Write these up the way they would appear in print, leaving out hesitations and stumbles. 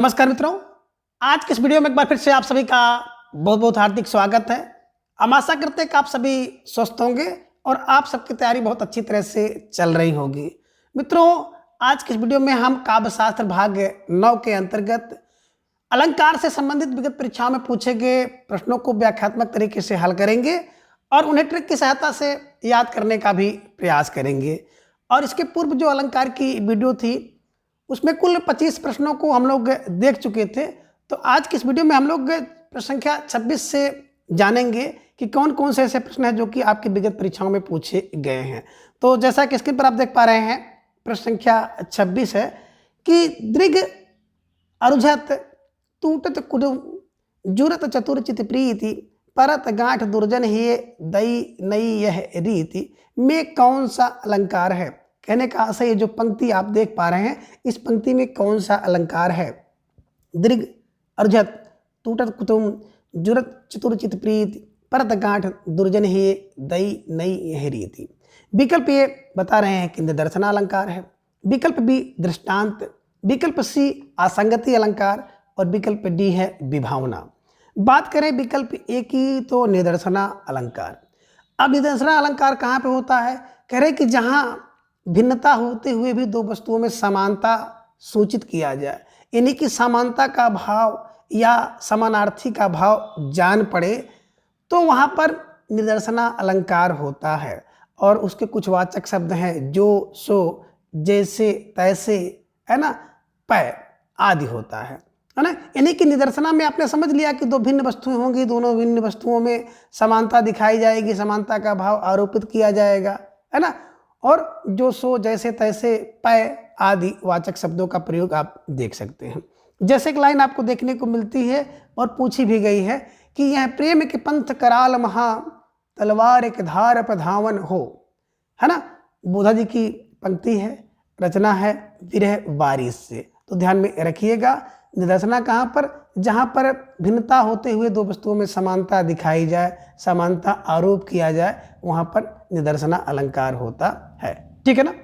नमस्कार मित्रों, आज के इस वीडियो में एक बार फिर से आप सभी का बहुत बहुत हार्दिक स्वागत है। हम आशा करते हैं कि आप सभी स्वस्थ होंगे और आप सबकी तैयारी बहुत अच्छी तरह से चल रही होगी। मित्रों, आज के इस वीडियो में हम काव्य शास्त्र भाग 9 के अंतर्गत अलंकार से संबंधित विगत परीक्षाओं में पूछे गए प्रश्नों को व्याख्यात्मक तरीके से हल करेंगे और उन्हें ट्रिक की सहायता से याद करने का भी प्रयास करेंगे। और इसके पूर्व जो अलंकार की वीडियो थी उसमें कुल 25 प्रश्नों को हम लोग देख चुके थे। तो आज की इस वीडियो में हम लोग प्रश्न संख्या 26 से जानेंगे कि कौन कौन से ऐसे प्रश्न हैं जो कि आपकी विगत परीक्षाओं में पूछे गए हैं। तो जैसा कि स्क्रीन पर आप देख पा रहे हैं, प्रश्न संख्या 26 है कि दृघ अरुझत टूटत कुडुम जुरत चतुरचित प्रीति परत गांठ दुर्जन ही दई नई यह रीति में कौन सा अलंकार है। कहने का आशय ये जो पंक्ति आप देख पा रहे हैं, इस पंक्ति में कौन सा अलंकार है। दृघ अरुझत टूटत कुटुम जुरत चतुरचित प्रीति परत गांठ दुर्जन ही दई नई यह रीति। विकल्प ए बता रहे हैं कि निदर्शन अलंकार है, विकल्प बी दृष्टांत, विकल्प सी असंगति अलंकार और विकल्प डी है विभावना। बात करें विकल्प ए की तो निदर्शना अलंकार। अब निदर्शना अलंकार कहाँ पे होता है? कह रहे कि जहाँ भिन्नता होते हुए भी दो वस्तुओं में समानता सूचित किया जाए, यानी कि समानता का भाव या समानार्थी का भाव जान पड़े, तो वहाँ पर निदर्शना अलंकार होता है। और उसके कुछ वाचक शब्द हैं जो, सो, जैसे, तैसे, है ना, पै आदि होता है ना। यानी कि निदर्शना में आपने समझ लिया कि दो भिन्न वस्तुएं होंगी, दोनों भिन्न वस्तुओं में समानता दिखाई जाएगी, समानता का भाव आरोपित किया जाएगा, है ना। और जो, सो, जैसे, तैसे, पै आदि वाचक शब्दों का प्रयोग आप देख सकते हैं। जैसे एक लाइन आपको देखने को मिलती है और पूछी भी गई है कि यह प्रेम के पंथ कराल महा तलवार एक धार पर धावन हो, है ना। बोधा जी की पंक्ति है, रचना है विरह वारिस से। तो ध्यान में रखिएगा, निदर्शना कहाँ पर? जहाँ पर भिन्नता होते हुए दो वस्तुओं में समानता दिखाई जाए, समानता आरोप किया जाए, वहाँ पर निदर्शना अलंकार होता है। ठीक है ना।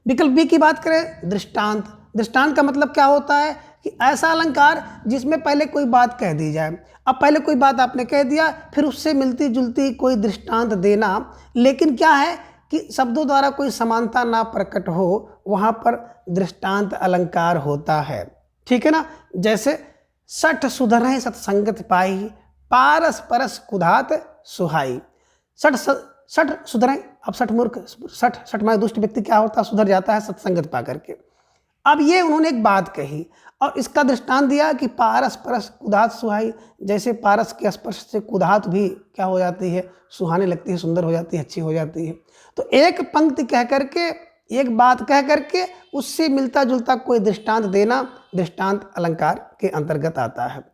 विकल्प बी की बात करें, दृष्टांत। दृष्टांत का मतलब क्या होता है कि ऐसा अलंकार जिसमें पहले कोई बात कह दी जाए। अब पहले कोई बात आपने कह दिया, फिर उससे मिलती जुलती कोई दृष्टांत देना, लेकिन क्या है कि शब्दों द्वारा कोई समानता ना प्रकट हो, वहाँ पर दृष्टांत अलंकार होता है। ठीक है ना। जैसे सठ सुधरहि सत्संगत पाई पारस परस कुधात सुहाई। सठ सुधरहि, अब सठ मूर्ख, सठ माने दुष्ट व्यक्ति क्या होता है? सुधर जाता है सत्संगत पा करके। अब ये उन्होंने एक बात कही और इसका दृष्टांत दिया कि पारस परस कुधात सुहाई। जैसे पारस के स्पर्श से कुधात भी क्या हो जाती है? सुहाने लगती है, सुंदर हो जाती है, अच्छी हो जाती है। तो एक पंक्ति कह करके, एक बात कह करके उससे मिलता जुलता कोई दृष्टांत देना दृष्टांत अलंकार के अंतर्गत आता है।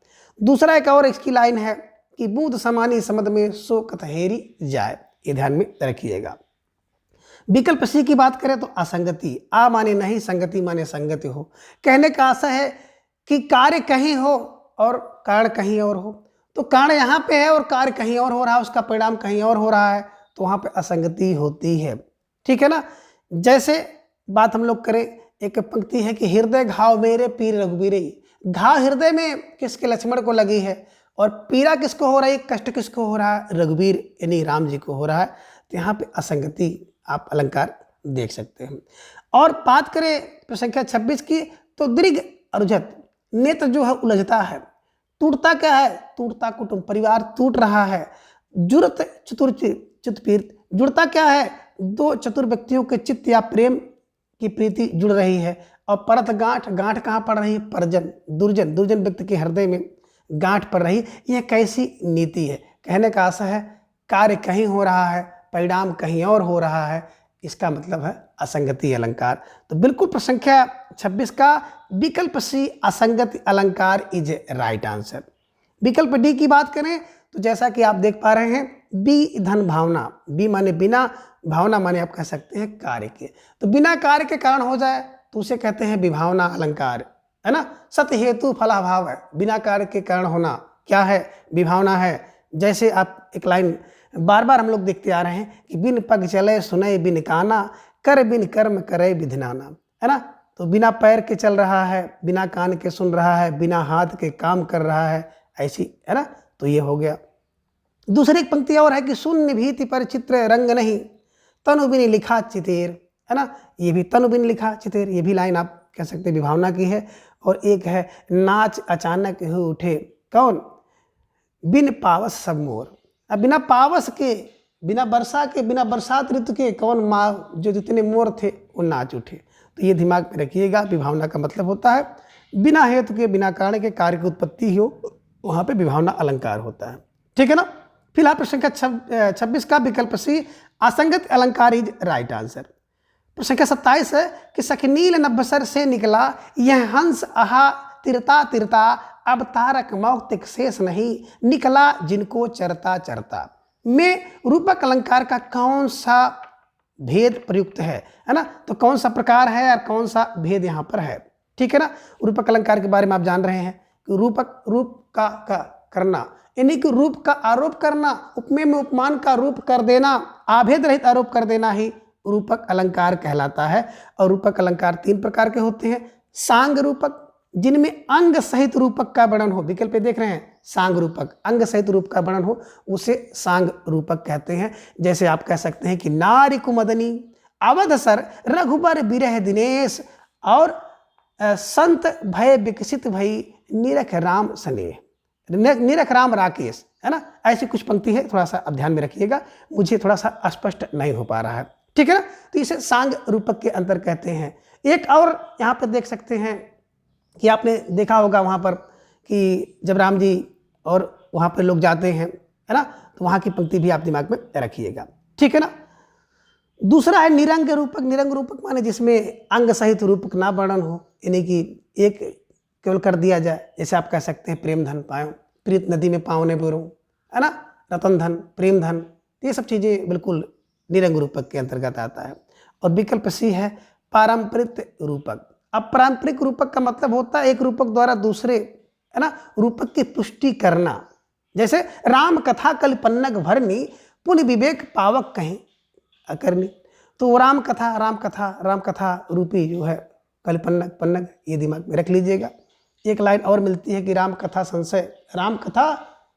दूसरा एक और इसकी लाइन है कि बूंद समानी समद में सो कतहेरी जाए। ये ध्यान में रखिएगा। विकल्प सी की बात करें तो असंगति। आ माने नहीं, संगति माने संगति हो। कहने का आशय है कि कार्य कहीं हो और कारण कहीं और हो। तो कारण यहाँ पे है और कार्य कहीं और हो रहा है, उसका परिणाम कहीं और हो रहा है, तो वहाँ पे असंगति होती है। ठीक है ना। जैसे बात हम लोग करें, एक पंक्ति है कि हृदय घाव मेरे पीर रघुबीरे। घाव हृदय में किसके? लक्ष्मण को लगी है। और पीड़ा किसको हो रही है? कष्ट किसको हो रहा है? रघुबीर यानी राम जी को हो रहा है। तो यहाँ पे असंगति आप अलंकार देख सकते हैं। और बात करें प्रश्न संख्या 26 की, तो दृघ अरुझत, नेत्र जो है उलझता है। टूटता क्या है? टूटता कुटुंब, परिवार टूट रहा है। जुरत चित्तपीत, जुड़ता क्या है? दो चतुर व्यक्तियों के चित्त या प्रेम की प्रीति जुड़ रही है। और परत गांठ, गांठ कहाँ पड़ रही है? परजन, दुर्जन, दुर्जन व्यक्ति के हृदय में गांठ पड़ रही। यह कैसी नीति है? कहने का आशय है कार्य कहीं हो रहा है, परिणाम कहीं और हो रहा है, इसका मतलब है असंगति अलंकार। तो बिल्कुल प्रश्न संख्या 26 का विकल्प सी असंगति अलंकार इज राइट आंसर। विकल्प डी की बात करें तो जैसा कि आप देख पा रहे हैं, बी धन भावना। बी माने बिना, भावना माने आप कह सकते हैं कार्य के। तो बिना कार्य के कारण हो जाए तो उसे कहते हैं विभावना अलंकार, है ना। सत हेतु फलाभाव है, बिना कार्य के कारण होना क्या है? विभावना है। जैसे आप एक लाइन बार बार हम लोग देखते आ रहे हैं कि बिन पग चले सुनय बिन काना कर बिन कर्म करे विधिनाना, है ना। तो बिना पैर के चल रहा है, बिना कान के सुन रहा है, बिना हाथ के काम कर रहा है, ऐसी है ना। तो ये हो गया। दूसरी एक पंक्ति और है कि शून्य भीति पर चित्र रंग नहीं, तनु बिन लिखा चितेर, है ना। ये भी तनु बिन लिखा चितेर, ये भी लाइन आप कह सकते हैं विभावना की है। और एक है नाच अचानक हो उठे कौन, बिन पावस सब मोर। अब बिना पावस के, बिना वर्षा के, बिना बरसात ऋतु के कौन माँ जो जितने मोर थे वो नाच उठे। तो ये दिमाग में रखिएगा। विभावना का मतलब होता है बिना हेतु के, बिना कारण के कार्य की उत्पत्ति हो, वहाँ पे विभावना अलंकार होता है। ठीक है ना। फिलहाल प्रश्न संख्या 26 का विकल्प सी असंगत अलंकार इज राइट आंसर। प्रश्न संख्या 27 है कि सखनील नभसर से निकला यह हंस आहा तिरता तिरता, अब तारक मौक्तिक शेष नहीं, निकला जिनको चरता चरता। में रूपक अलंकार का कौन सा भेद प्रयुक्त है ना। तो कौन सा प्रकार है और कौन सा भेद यहाँ पर है। ठीक है ना। रूपक अलंकार के बारे में आप जान रहे हैं कि रूपक रूप का करना, यानी कि रूप का आरोप करना, उपमेय में उपमान का रूप कर देना, आभेद रहित आरोप कर देना ही रूपक अलंकार कहलाता है। और रूपक अलंकार 3 प्रकार के होते हैं। सांग रूपक, जिनमें अंग सहित रूपक का वर्णन हो, विकल्प देख रहे हैं, सांग रूपक अंग सहित रूप का वर्णन हो, उसे सांग रूपक कहते हैं। जैसे आप कह सकते हैं कि नारी कुमदनी, अवधसर, रघुबर बिरह दिनेश, और संत भय विकसित भई, निरख राम स्नेह, निरख राम राकेश, है ना। ऐसी कुछ पंक्ति है, थोड़ा सा आप ध्यान में रखिएगा, मुझे थोड़ा सा अस्पष्ट नहीं हो पा रहा है। ठीक है ना। तो इसे सांग रूपक के अंतर कहते हैं। एक और यहाँ पर देख सकते हैं कि आपने देखा होगा वहाँ पर कि जब राम जी और वहाँ पर लोग जाते हैं, है ना, तो वहाँ की पंक्ति भी आप दिमाग में रखिएगा। ठीक है ना। दूसरा है निरंग रूपक। निरंग रूपक माने जिसमें अंग सहित रूपक ना वर्णन हो, यानी कि एक केवल कर दिया जाए। जैसे आप कह सकते हैं प्रेम धन पायो, प्रीत नदी में पाँव ने बुरो, है ना, रतन धन, प्रेम धन, ये सब चीज़ें बिल्कुल निरंग रूपक के अंतर्गत आता है। और विकल्प सी है पारंपरिक रूपक। अब पारंपरिक रूपक का मतलब होता है एक रूपक द्वारा दूसरे, है ना, रूपक की पुष्टि करना। जैसे राम कथा कल्पन्नग भरनी, पुण्य विवेक पावक कहीं अकरनी। तो राम कथा रूपी जो है कल्पन्नग पन्नग, ये दिमाग में रख लीजिएगा। एक लाइन और मिलती है कि राम कथा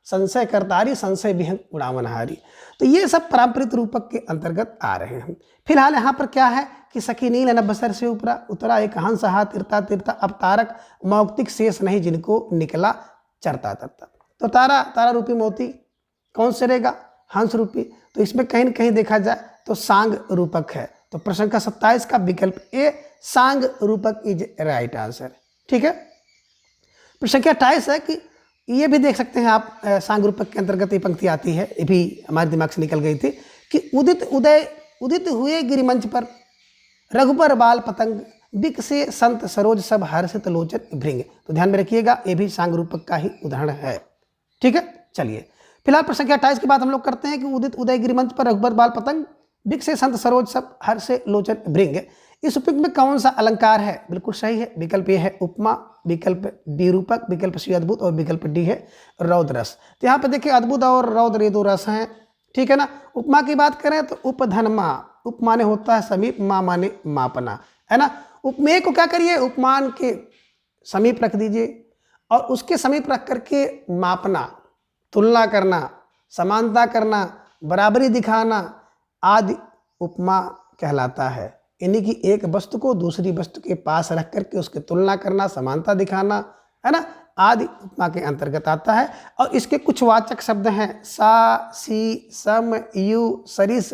संशय करतारी, संशय विहंग उड़ावनहारी। तो ये सब पारंपरिक रूपक के अंतर्गत आ रहे हैं। फिलहाल यहाँ पर क्या है कि सखी नील नभसर से उतरा एक हंस आहा तिरता तिरता, अब तारक मौक्तिक शेष नहीं, जिनको निकला चरता तरता। तो तारा रूपी मोती कौन से रहेगा, हंस रूपी। तो इसमें कहीं न कहीं देखा जाए तो सांग रूपक है। तो प्रश्न का 27 का विकल्प ए सांग रूपक इज राइट आंसर। ठीक है। प्रश्न का 28 है कि ये भी देख सकते हैं आप, सांग रूपक के अंतर्गत ये पंक्ति आती है, ये भी हमारे दिमाग से निकल गई थी कि उदित हुए गिरिमंच पर, रघुबर बाल पतंग, बिक से संत सरोज सब हर्षित लोचन भृंग। तो ध्यान में रखिएगा, ये भी सांग रूपक का ही उदाहरण है। ठीक है। चलिए फिलहाल प्रश्न संख्या 28 की बात हम लोग करते हैं कि उदित उदय गिरिमंच पर, रघुबर बाल पतंग, बिक से संत सरोज सब हर्ष लोचन भृंग। इस उपयुक्त में कौन सा अलंकार है। बिल्कुल सही है, विकल्प ए है उपमा, विकल्प बी रूपक, विकल्प सी अद्भुत, और विकल्प डी है रौद्र रस। तो यहाँ पे देखिए अद्भुत और रौद्र ये 2 रस हैं। ठीक है ना। उपमा की बात करें तो उपधन माँ, उप माने होता है समीप, माँ माने मापना, है ना। उपमेय को क्या करिए, उपमान के समीप रख दीजिए और उसके समीप रख करके मापना, तुलना करना, समानता करना, बराबरी दिखाना आदि उपमा कहलाता है। यानी कि एक वस्तु को दूसरी वस्तु के पास रख करके उसकी तुलना करना, समानता दिखाना, है ना, आदि उपमा के अंतर्गत आता है। और इसके कुछ वाचक शब्द हैं सा, सी, सम, यू, सरिस,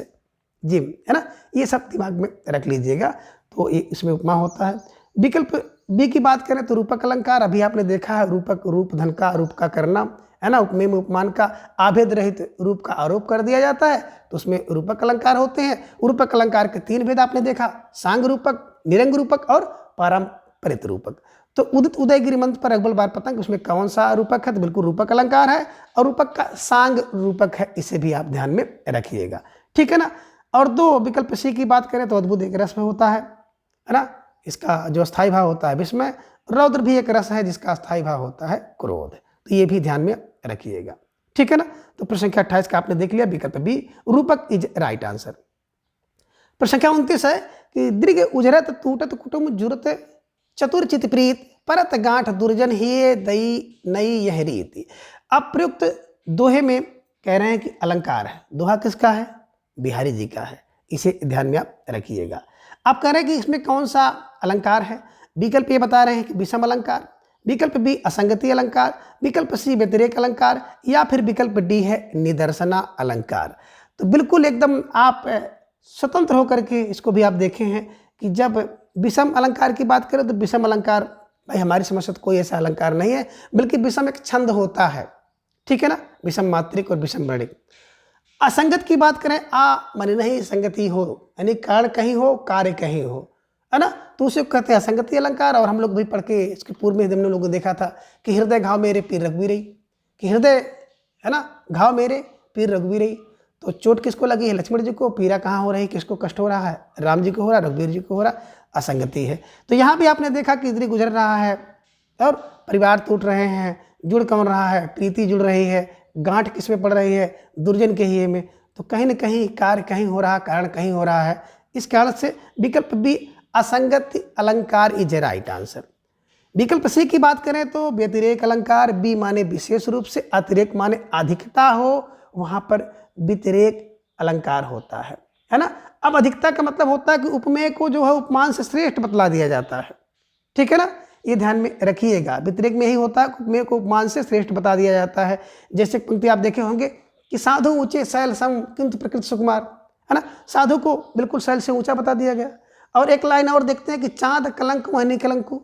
जिम, है ना, ये सब दिमाग में रख लीजिएगा। तो ये इसमें उपमा होता है। विकल्प बी की बात करें तो रूपक अलंकार, अभी आपने देखा है रूपक रूप धन का रूप का करना, है ना, उपमेय में उपमान का आभेद रहित रूप का आरोप कर दिया जाता है, तो उसमें रूपक अलंकार होते हैं। रूपक अलंकार के 3 भेद आपने देखा, सांग रूपक, निरंग रूपक और पारंपरिक रूपक। तो उदित उदय गिरिमंच पर रघुबर बाल पतंग, उसमें कौन सा रूपक है, तो बिल्कुल रूपक अलंकार है। और रूपक का सांग रूपक है, इसे भी आप ध्यान में रखिएगा। ठीक है ना। और 2 विकल्प सी की बात करें तो अद्भुत एक रस में होता है ना, इसका जो स्थायी भाव होता है विस्मय, रौद्र भी एक रस है जिसका स्थायी भाव होता है क्रोध। तो ये भी ध्यान में रखिएगा। ठीक है ना। तो प्रश्न संख्या 28 का आपने देख लिया, विकल्प बी रूपक इज राइट आंसर। प्रश्न संख्या 29 है कि दीर्घ उजरत टूटत कुटुम जुरत चतुर चितप्रीत परत गांठ दुर्जन ही दई नई यह रीति। अब प्रयुक्त दोहे में कह रहे हैं कि अलंकार है। दोहा किसका है? बिहारी जी का है। इसे ध्यान में आप रखिएगा। आप कह रहे हैं कि इसमें कौन सा अलंकार है? विकल्प ये बता रहे हैं कि विषम अलंकार, विकल्प बी असंगति अलंकार, विकल्प सी व्यतिरेक अलंकार, या फिर विकल्प डी है निदर्शना अलंकार। तो बिल्कुल एकदम आप स्वतंत्र होकर के इसको भी आप देखे हैं कि जब विषम अलंकार की बात करें तो विषम अलंकार भाई हमारी समझ से तो कोई ऐसा अलंकार नहीं है, बल्कि विषम एक छंद होता है, ठीक है ना, विषम मात्रिक और विषम वर्णिक। असंगत की बात करें, आ माने नहीं संगति हो, यानी कारण कहीं हो कार्य कहीं हो, है ना, तो उसे कहते हैं असंगति अलंकार। और हम लोग भी पढ़ के इसके पूर्व में हमने लोगों ने देखा था कि हृदय घाव मेरे पीर रघुवीर रही, कि हृदय है ना घाव मेरे पीर रघुवीर रही, तो चोट किसको लगी है? लक्ष्मण जी को। पीड़ा कहाँ हो रही, किसको कष्ट हो रहा है? राम जी को हो रहा, रघुवीर जी को हो रहा, असंगति है। तो यहाँ भी आपने देखा कि इंद्री गुजर रहा है और परिवार टूट रहे हैं, जुड़ कौन रहा है? प्रीति जुड़ रही है, गांठ किस में पड़ रही है? दुर्जन के हिये में। तो कहीं न कहीं कार्य कहीं हो रहा, कारण कहीं हो रहा है। इस कारण से विकल्प बी असंगत अलंकार इज ए राइट आंसर। विकल्प सी की बात करें तो व्यतिरेक अलंकार, बी माने विशेष रूप से, अतिरेक माने अधिकता हो, वहां पर व्यतिरेक अलंकार होता है ना। अब अधिकता का मतलब होता है कि उपमेय को जो है उपमान से श्रेष्ठ बतला दिया जाता है, ठीक है ना, ये ध्यान में रखिएगा। व्यतिरेक में यही होता है कि उपमेय को उपमान से श्रेष्ठ बता दिया जाता है। जैसे पंक्ति आप देखे होंगे कि साधु ऊंचे शैल सम किंतु प्रकृति सुकुमार, है ना, साधु को बिल्कुल शैल से ऊंचा बता दिया गया। और एक लाइन और देखते हैं कि चाँद कलंक वह निकलंकु,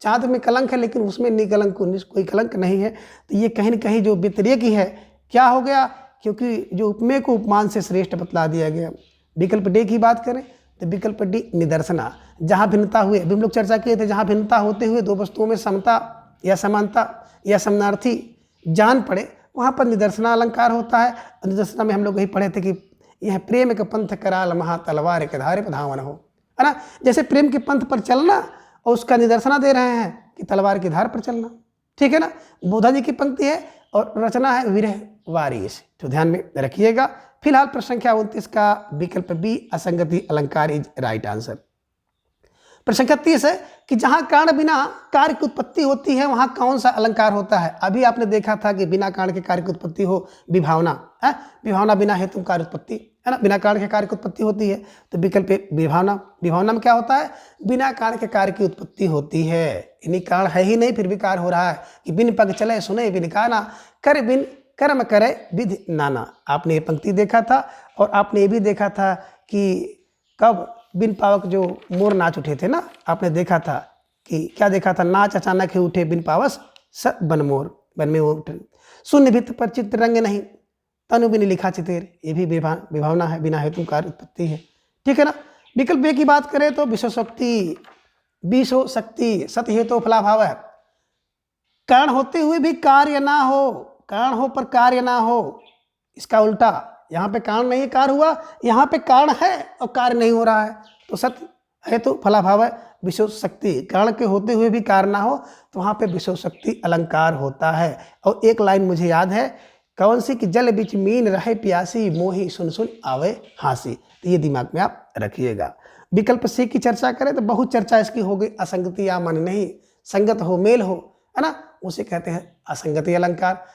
चाँद में कलंक है लेकिन उसमें निकलंकु, कोई कलंक नहीं है। तो ये कहीं न कहीं जो व्यतिरेक ही है, क्या हो गया? क्योंकि जो उपमेय को उपमान से श्रेष्ठ बतला दिया गया। विकल्प डी की बात करें तो विकल्प डी निदर्शना, जहाँ भिन्नता हुए, अभी हम लोग चर्चा किए थे, जहाँ भिन्नता होते हुए दो वस्तुओं में समता या समानता या समानार्थी जान पड़े, वहाँ पर निदर्शना अलंकार होता है। निदर्शना में हम लोग यही पढ़े थे कि यह प्रेम के पंथ कराल महा तलवार के धारे पर धावन हो, है ना। जैसे प्रेम के पंथ पर चलना और उसका निदर्शना दे रहे हैं कि तलवार की धार पर चलना, ठीक है ना। बोधा जी की पंक्ति है और रचना है विरह वारिस, तो ध्यान में रखिएगा। फिलहाल प्रश्न संख्या 29 का विकल्प बी असंगति अलंकार इज राइट आंसर। प्रश्न संख्या 30 है कि जहां कारण बिना कार्य की उत्पत्ति होती है वहां कौन सा अलंकार होता है? अभी आपने देखा था कि बिना कारण के कार्य की उत्पत्ति हो, विभावना है, विभावना बिना हेतु कार्य उत्पत्ति, है ना, बिना कारण के कार्य की उत्पत्ति होती है। तो विकल्प विभावना, विभावना में क्या होता है? बिना कारण के कार्य की उत्पत्ति होती है, यानी कारण है ही नहीं फिर भी कार्य हो रहा है कि बिन पग चले सुने बिन काना, कर बिन कर्म करे विधि नाना। आपने ये पंक्ति देखा था और आपने ये भी देखा था कि कब बिन पावक जो मोर नाच उठे थे ना, आपने देखा था कि क्या देखा था? नाच अचानक ही उठे बिन पावस स बन मोर, बन में उठे, शून्य भित्त पर चित्र रंग नहीं, तनु बिन लिखा चितेर, ये भी विभावना है, बिना हेतु कार्य उत्पत्ति है, ठीक है ना। विकल्प ए की बात करें तो विश्व शक्ति, विश्व शक्ति सत हेतु फलाभाव है, कारण होते हुए भी कार्य ना हो, कारण हो पर कार्य ना हो, इसका उल्टा, यहाँ पे कारण नहीं है कार्य हुआ, यहाँ पे कारण है और कार्य नहीं हो रहा है, तो सत्य है तो फलाभाव है। विशेष शक्ति, कारण के होते हुए भी कार्य ना हो तो वहाँ पे विशेष शक्ति अलंकार होता है। और एक लाइन मुझे याद है, कौन सी? कि जल बिच मीन रहे प्यासी, मोही सुन सुन आवे हासी। तो ये दिमाग में आप रखिएगा। विकल्प सी की चर्चा करें तो बहुत चर्चा इसकी हो गई, असंगति या मन नहीं, संगत हो मेल हो, है ना, उसे कहते हैं असंगति अलंकार।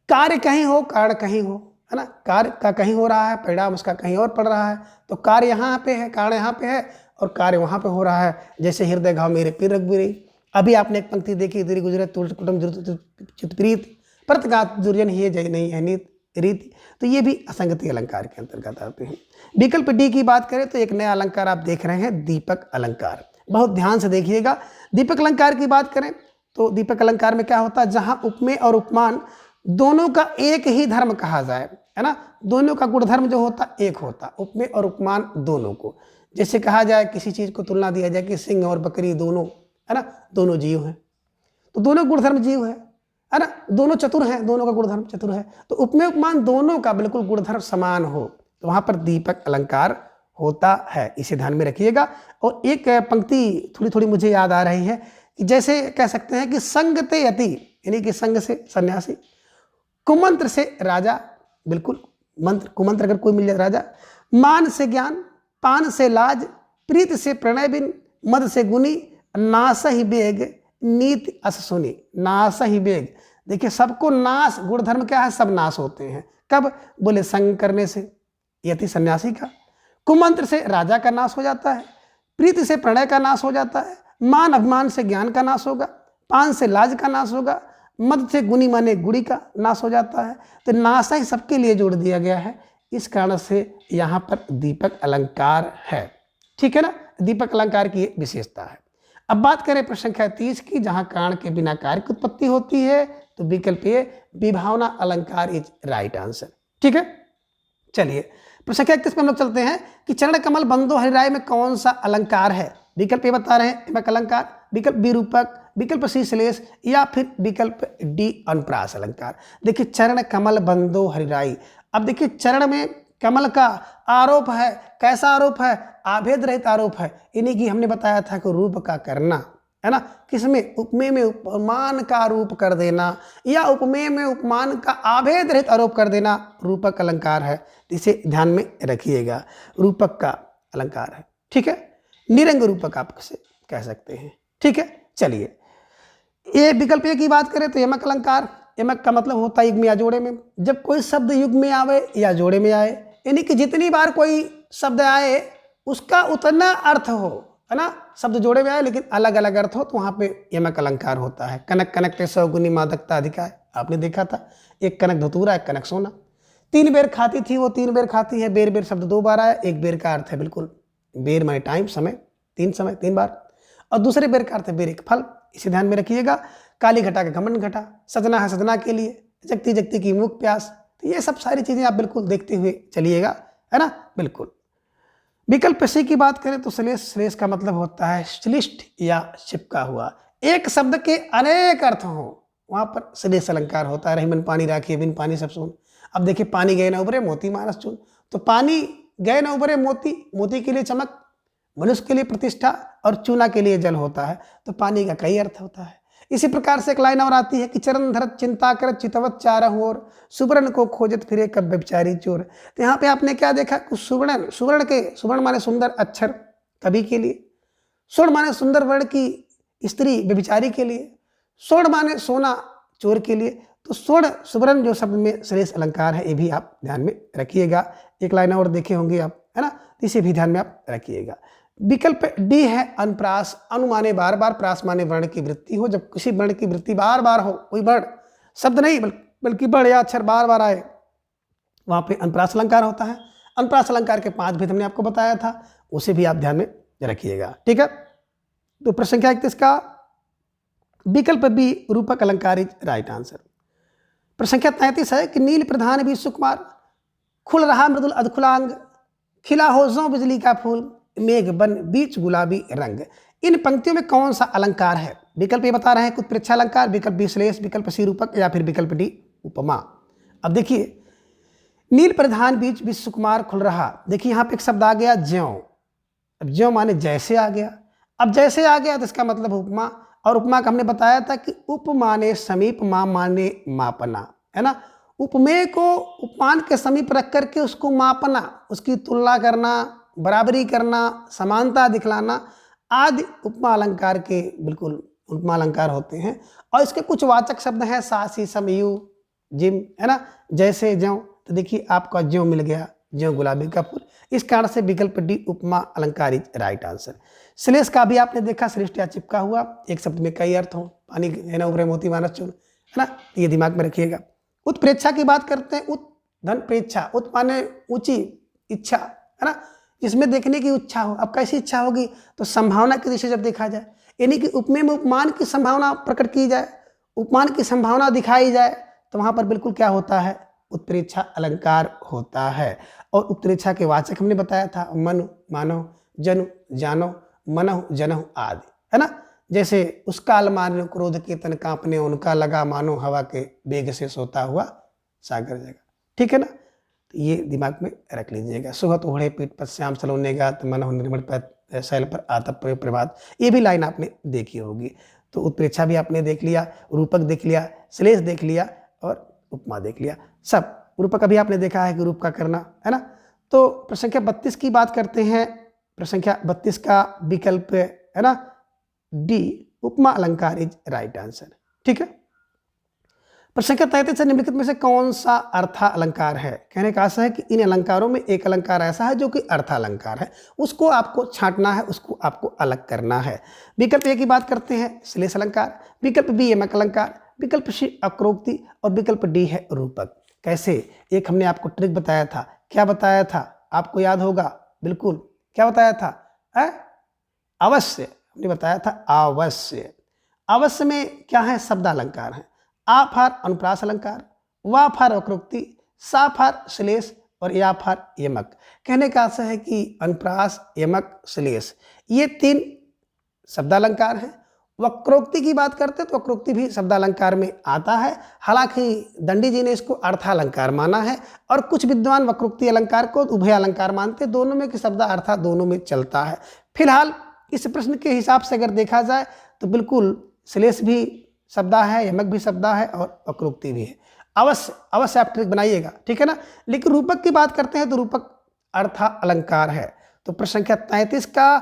कार्य कहीं हो कारण कहीं हो, है ना, कार्य का कहीं हो रहा है, परिणाम उसका कहीं और पड़ रहा है, तो कार्य यहाँ पे है, कारण यहाँ पे है और कार्य वहाँ पे हो रहा है। जैसे हृदय घाव मेरे पीर रघुवीर, अभी आपने एक पंक्ति देखी, इधर गुजरे तुल कुटुम चितप्रीत परतगात दुर्जन ही जय नहीं है रीति, तो ये भी असंगति अलंकार के अंतर्गत आते हैं। विकल्प डी की बात करें तो एक नया अलंकार आप देख रहे हैं, दीपक अलंकार। बहुत ध्यान से देखिएगा। दीपक अलंकार की बात करें तो दीपक अलंकार में क्या होता है? जहाँ उपमेय और उपमान दोनों का एक ही धर्म कहा जाए, है ना, दोनों का गुणधर्म जो होता एक होता, उपमेय और उपमान दोनों को। जैसे कहा जाए किसी चीज को तुलना दिया जाए कि सिंह और बकरी दोनों, है ना, दोनों जीव हैं, तो दोनों गुणधर्म जीव है ना, दोनों चतुर हैं, दोनों का गुणधर्म चतुर है, तो उपमेय उपमान दोनों का बिल्कुल गुणधर्म समान हो तो वहां पर दीपक अलंकार होता है, इसे ध्यान में रखिएगा। और एक पंक्ति थोड़ी थोड़ी मुझे याद आ रही है कि जैसे कह सकते हैं कि संग ते यति, यानी कि संग से सन्यासी, कुमंत्र से राजा, बिल्कुल मंत्र कुमंत्र अगर कोई मिल जाए राजा, मान से ज्ञान, पान से लाज, प्रीत से प्रणय बिन, मद से गुनी, नासहि बेग नीति अस सुनी। नासहि बेग, देखिए सबको नाश, गुणधर्म क्या है, सब नाश होते हैं। कब? बोले संग करने से, यति सन्यासी का। कुमंत्र से राजा का नाश हो जाता है, प्रीति से प्रणय का नाश हो जाता है, मान अभिमान से ज्ञान का नाश होगा, पान से लाज का नाश होगा, मद से गुणी माने गुड़ी का नाश हो जाता है। तो नाशा ही सबके लिए जोड़ दिया गया है, इस कारण से यहाँ पर दीपक अलंकार है। ठीक है ना, दीपक अलंकार की विशेषता है। अब बात करें प्रश्न संख्या 30 की, जहां कारण के बिना कार्य की उत्पत्ति होती है, तो विकल्प ए विभावना अलंकार इज राइट आंसर। ठीक है, चलिए प्रश्न संख्या 31 पे हम लोग चलते हैं कि चरण कमल बंदो हरिराय में कौन सा अलंकार है। विकल्प ए बता रहे हैं एमक अलंकार, विकल्प बी रूपक, विकल्प सी श्लेष, या फिर विकल्प डी अनुप्रास अलंकार। देखिए चरण कमल बंदो हरिराई, अब देखिए चरण में कमल का आरोप है, कैसा आरोप है, आभेद रहित आरोप है। इन्हीं की हमने बताया था कि रूप का करना है ना, किसमें, उपमेय में उपमान का आरोप कर देना या उपमेय में उपमान का आभेद रहित आरोप कर देना रूपक अलंकार है। इसे ध्यान में रखिएगा, रूपक का अलंकार है। ठीक है, निरंग रूपक आप इसे कह सकते हैं। ठीक है, चलिए ये विकल्प ए की बात करें तो यमक अलंकार, यमक का मतलब होता है युग्म या जोड़े में। जब कोई शब्द युग्म में आवे या जोड़े में आए, यानी कि जितनी बार कोई शब्द आए उसका उतना अर्थ हो, है ना, शब्द जोड़े में आए लेकिन अलग अलग अर्थ हो, तो वहाँ पे यमक अलंकार होता है। कनक कनकते सौगुनी मादकता अधिकार, आपने देखा था, एक कनक धतूरा, एक कनक सोना। 3 बेर खाती थी वो 3 बेर खाती है, बेर बेर शब्द 2 बार आया, एक बेर का अर्थ है बिल्कुल बेर माने टाइम, समय, 3 बार, और दूसरे बेर का अर्थ है बेर एक फल। इसे ध्यान में रखिएगा। काली घटा का घमंड घटा, सजना है सजना के लिए, जगती जगती की मुख प्यास, तो ये सब सारी चीजें आप बिल्कुल देखते हुए चलिएगा, है ना, बिल्कुल। विकल्प सी की बात करें तो श्लेष, श्लेष का मतलब होता है श्लिष्ट या चिपका हुआ। एक शब्द के अनेक अर्थ हो वहां पर श्लेष अलंकार होता है। रहीमन पानी राखिए बिन पानी सब सुन। अब देखिए पानी गए न उबरे मोती मानस चुन, तो पानी गए न उबरे मोती, मोती के लिए चमक, मनुष्य के लिए प्रतिष्ठा, और चूना के लिए जल होता है, तो पानी का कई अर्थ होता है। इसी प्रकार से एक लाइन और आती है कि चरण धरत चिंता कर चितवत चारह ओर, सुवर्ण को खोजत फिरे कब व्यभिचारी चोर। तो यहाँ पे आपने क्या देखा कि सुवर्ण, सुवर्ण के, सुवर्ण माने सुंदर अक्षर कवि के लिए, स्वर्ण माने सुंदर वर्ण की स्त्री व्यभिचारी के लिए, स्वर्ण माने सोना चोर के लिए। तो स्वर्ण सुवर्ण जो शब्द में श्लेष अलंकार है, ये भी आप ध्यान में रखिएगा। एक लाइन और देखे होंगे आप, है ना, इसे भी ध्यान में आप रखिएगा। विकल्प डी है अनुप्रास, अनु माने बार बार, प्रास माने वर्ण की वृत्ति हो। जब किसी वर्ण की वृत्ति बार बार हो, कोई वर्ण शब्द नहीं बल्कि वर्ण या अक्षर बार बार आए, वहां पे अनुप्रास अलंकार होता है। अनुप्रास अलंकार के 5 भेद हमने आपको बताया था, उसे भी आप ध्यान में रखिएगा। ठीक है, तो प्रश्न संख्या 31 का विकल्प बी रूपक अलंकार इज राइट आंसर। प्रश्न संख्या 33 है कि नील प्रधान भी सुकुमार, खुल रहा मृदुल अधखुलांग, खिला हो जौ बिजली का फूल, मेघ बन बीच गुलाबी रंग। इन पंक्तियों में कौन सा अलंकार है? विकल्प ये बता रहे हैं, कुछ प्रेक्षा अलंकार, विकल्प बी श्लेष, विकल्प सी रूपक, या फिर विकल्प डी उपमा। अब देखिए नील प्रधान बीच विश्व सुकुमार खुल रहा, देखिए यहाँ पे एक शब्द आ गया ज्यों। अब ज्यों माने जैसे आ गया, अब जैसे आ गया तो इसका मतलब उपमा, और उपमा का हमने बताया था कि उप माने समीप, मा माने मापना, है ना। उपमेय को उपमान के समीप रख करके उसको मापना, उसकी तुलना करना, बराबरी करना, समानता दिखलाना आदि उपमा अलंकार के बिल्कुल उपमा अलंकार होते हैं। और इसके कुछ वाचक शब्द हैं, सासी, समयु, जिम, है ना, जैसे ज्यों। तो देखिए आपका ज्यों मिल गया, ज्यों गुलाबी का फूल। इस कारण से विकल्प डी उपमा अलंकार इज राइट आंसर। श्लेष का भी आपने देखा, श्रेष्ठ या चिपका हुआ, एक शब्द में कई अर्थ हो, पानी है ना उभरे मोती मानस चूर्ण, है ना, ये दिमाग में रखिएगा। उत्प्रेक्षा की बात करते हैं, उत धन प्रेक्षा, उत माने ऊंची इच्छा, है ना, जिसमें देखने की इच्छा हो। अब कैसी इच्छा होगी? तो संभावना की दृष्टि जब देखा जाए, यानी कि उपमेय में उपमान की संभावना प्रकट की जाए, उपमान की संभावना दिखाई जाए, तो वहां पर बिल्कुल क्या होता है, उत्प्रेक्षा अलंकार होता है। और उत्प्रेक्षा के वाचक हमने बताया था, मनु मानो, जनु जानो, मनहु जनहु आदि, है ना। जैसे उस काल मानो क्रोध के तन कांपने, उनका लगा मानो हवा के वेग से सोता हुआ सागर जगह। ठीक है ना, तो ये दिमाग में रख लीजिएगा। सुहत ओढ़े पीठ पर श्याम सलोने गात, मन निर्मल पर शैल पर आतप प्रभात, ये भी लाइन आपने देखी होगी। तो उत्प्रेक्षा भी आपने देख लिया, रूपक देख लिया, श्लेष देख लिया, और उपमा देख लिया। सब रूपक अभी आपने देखा है कि रूप का करना, है ना। तो प्रश्न संख्या 32 की बात करते हैं। प्रश्न संख्या 32 का विकल्प, है ना, डी उपमा अलंकार इज राइट आंसर। ठीक है। प्रश्न संख्या 33 है, निम्नलिखित में से कौन सा अर्था अलंकार है? कहने का आशा है कि इन अलंकारों में एक अलंकार ऐसा है जो कि अर्था अलंकार है, उसको आपको छांटना है, उसको आपको अलग करना है। विकल्प ए की बात करते हैं श्लेष अलंकार, विकल्प बी यमक अलंकार, विकल्प सी अक्रोक्ति और विकल्प डी है रूपक। कैसे? एक हमने आपको ट्रिक बताया था। क्या बताया था? आपको याद होगा बिल्कुल। क्या बताया था? अवश्य हमने बताया था। अवश्य। अवश्य में क्या है? शब्द अलंकार है। आ फार अनुप्रास अलंकार, वा फार वक्रोक्ति, सा फार श्लेष और या फार यमक। कहने का आशय है कि अनुप्रास, यमक, श्लेष ये 3 शब्दालंकार हैं। वक्रोक्ति की बात करते हैं तो वक्रोक्ति भी शब्दालंकार में आता है, हालांकि दंडी जी ने इसको अर्थालंकार माना है और कुछ विद्वान वक्रोक्ति अलंकार को उभय अलंकार मानते, दोनों में कि शब्द अर्था दोनों में चलता है। फिलहाल इस प्रश्न के हिसाब से अगर देखा जाए तो बिल्कुल श्लेष भी शब्दा है, यमक भी शब्दा है और वक्रोक्ति भी है। अवश्य अवश्य आप ट्रिक बनाइएगा, ठीक है ना। लेकिन रूपक की बात करते हैं तो रूपक अर्था अलंकार है। तो प्रश्न संख्या 33 का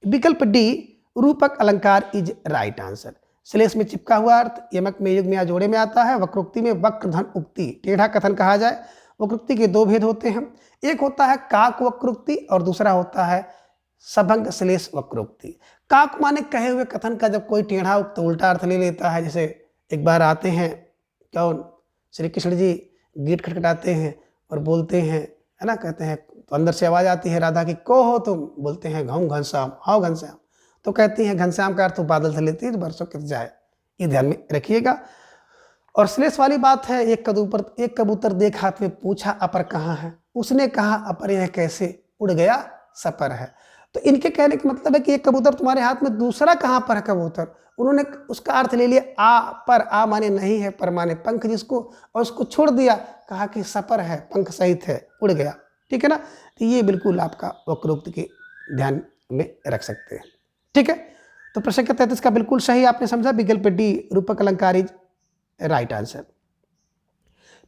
विकल्प डी रूपक अलंकार इज राइट आंसर। श्लेष में चिपका हुआ अर्थ, यमक में युग्म या जोड़े में आता है, वक्रोक्ति में वक्र धन उक्ति टेढ़ा कथन कहा जाए। वक्रोक्ति के 2 भेद होते हैं, एक होता है काक वक्रोक्ति और दूसरा होता है सभंग श्लेष वक्रोक्ति। काक माने कहे हुए कथन का जब कोई टेढ़ा उक्त उल्टा अर्थ ले लेता है। जैसे एक बार आते हैं कौन, श्री कृष्ण जी गेट खटखटाते हैं और बोलते हैं, है ना, कहते हैं तो अंदर से आवाज आती है राधा की, को हो तुम? बोलते हैं घूम घनश्याम, हाओ घनश्याम। तो कहती हैं घनश्याम का अर्थ बादल से लेती है तो बरसों कट जाए। ये ध्यान में रखिएगा। और श्लेष वाली बात है, एक कबूतर देख हाथ में पूछा अपर कहाँ है? उसने कहा अपर यह कैसे उड़ गया सपर है। तो इनके कहने का मतलब है कि एक कबूतर तुम्हारे हाथ में, दूसरा कहाँ पर है कबूतर? उन्होंने उसका अर्थ ले लिया आ पर, आ माने नहीं है, पर माने पंख जिसको, और उसको छोड़ दिया, कहा कि सपर है, पंख सहित है, उड़ गया। ठीक है ना। तो ये बिल्कुल आपका वक्रोक्ति के ध्यान में रख सकते हैं। ठीक है। तो प्रश्न संख्या 33 का बिल्कुल सही आपने समझा, विकल्प डी रूपक अलंकार इज राइट आंसर।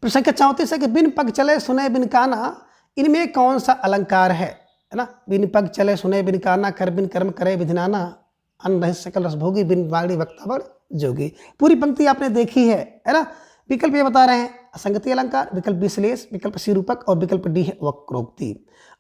प्रश्न संख्या 34 है कि बिन पग चले सुने बिन काना, इनमें कौन सा अलंकार है ना। बिन पग चले सुने बिन काना, कर बिन कर्म करे विधिनाना, अन्न रहित सकल रस भोगी, बिन बागड़ी वक्ता बड़ जोगी। पूरी पंक्ति आपने देखी है ना। विकल्प ये बता रहे हैं असंगति अलंकार, विकल्प बी श्लेष, विकल्प सी रूपक और विकल्प डी है वक्रोक्ति।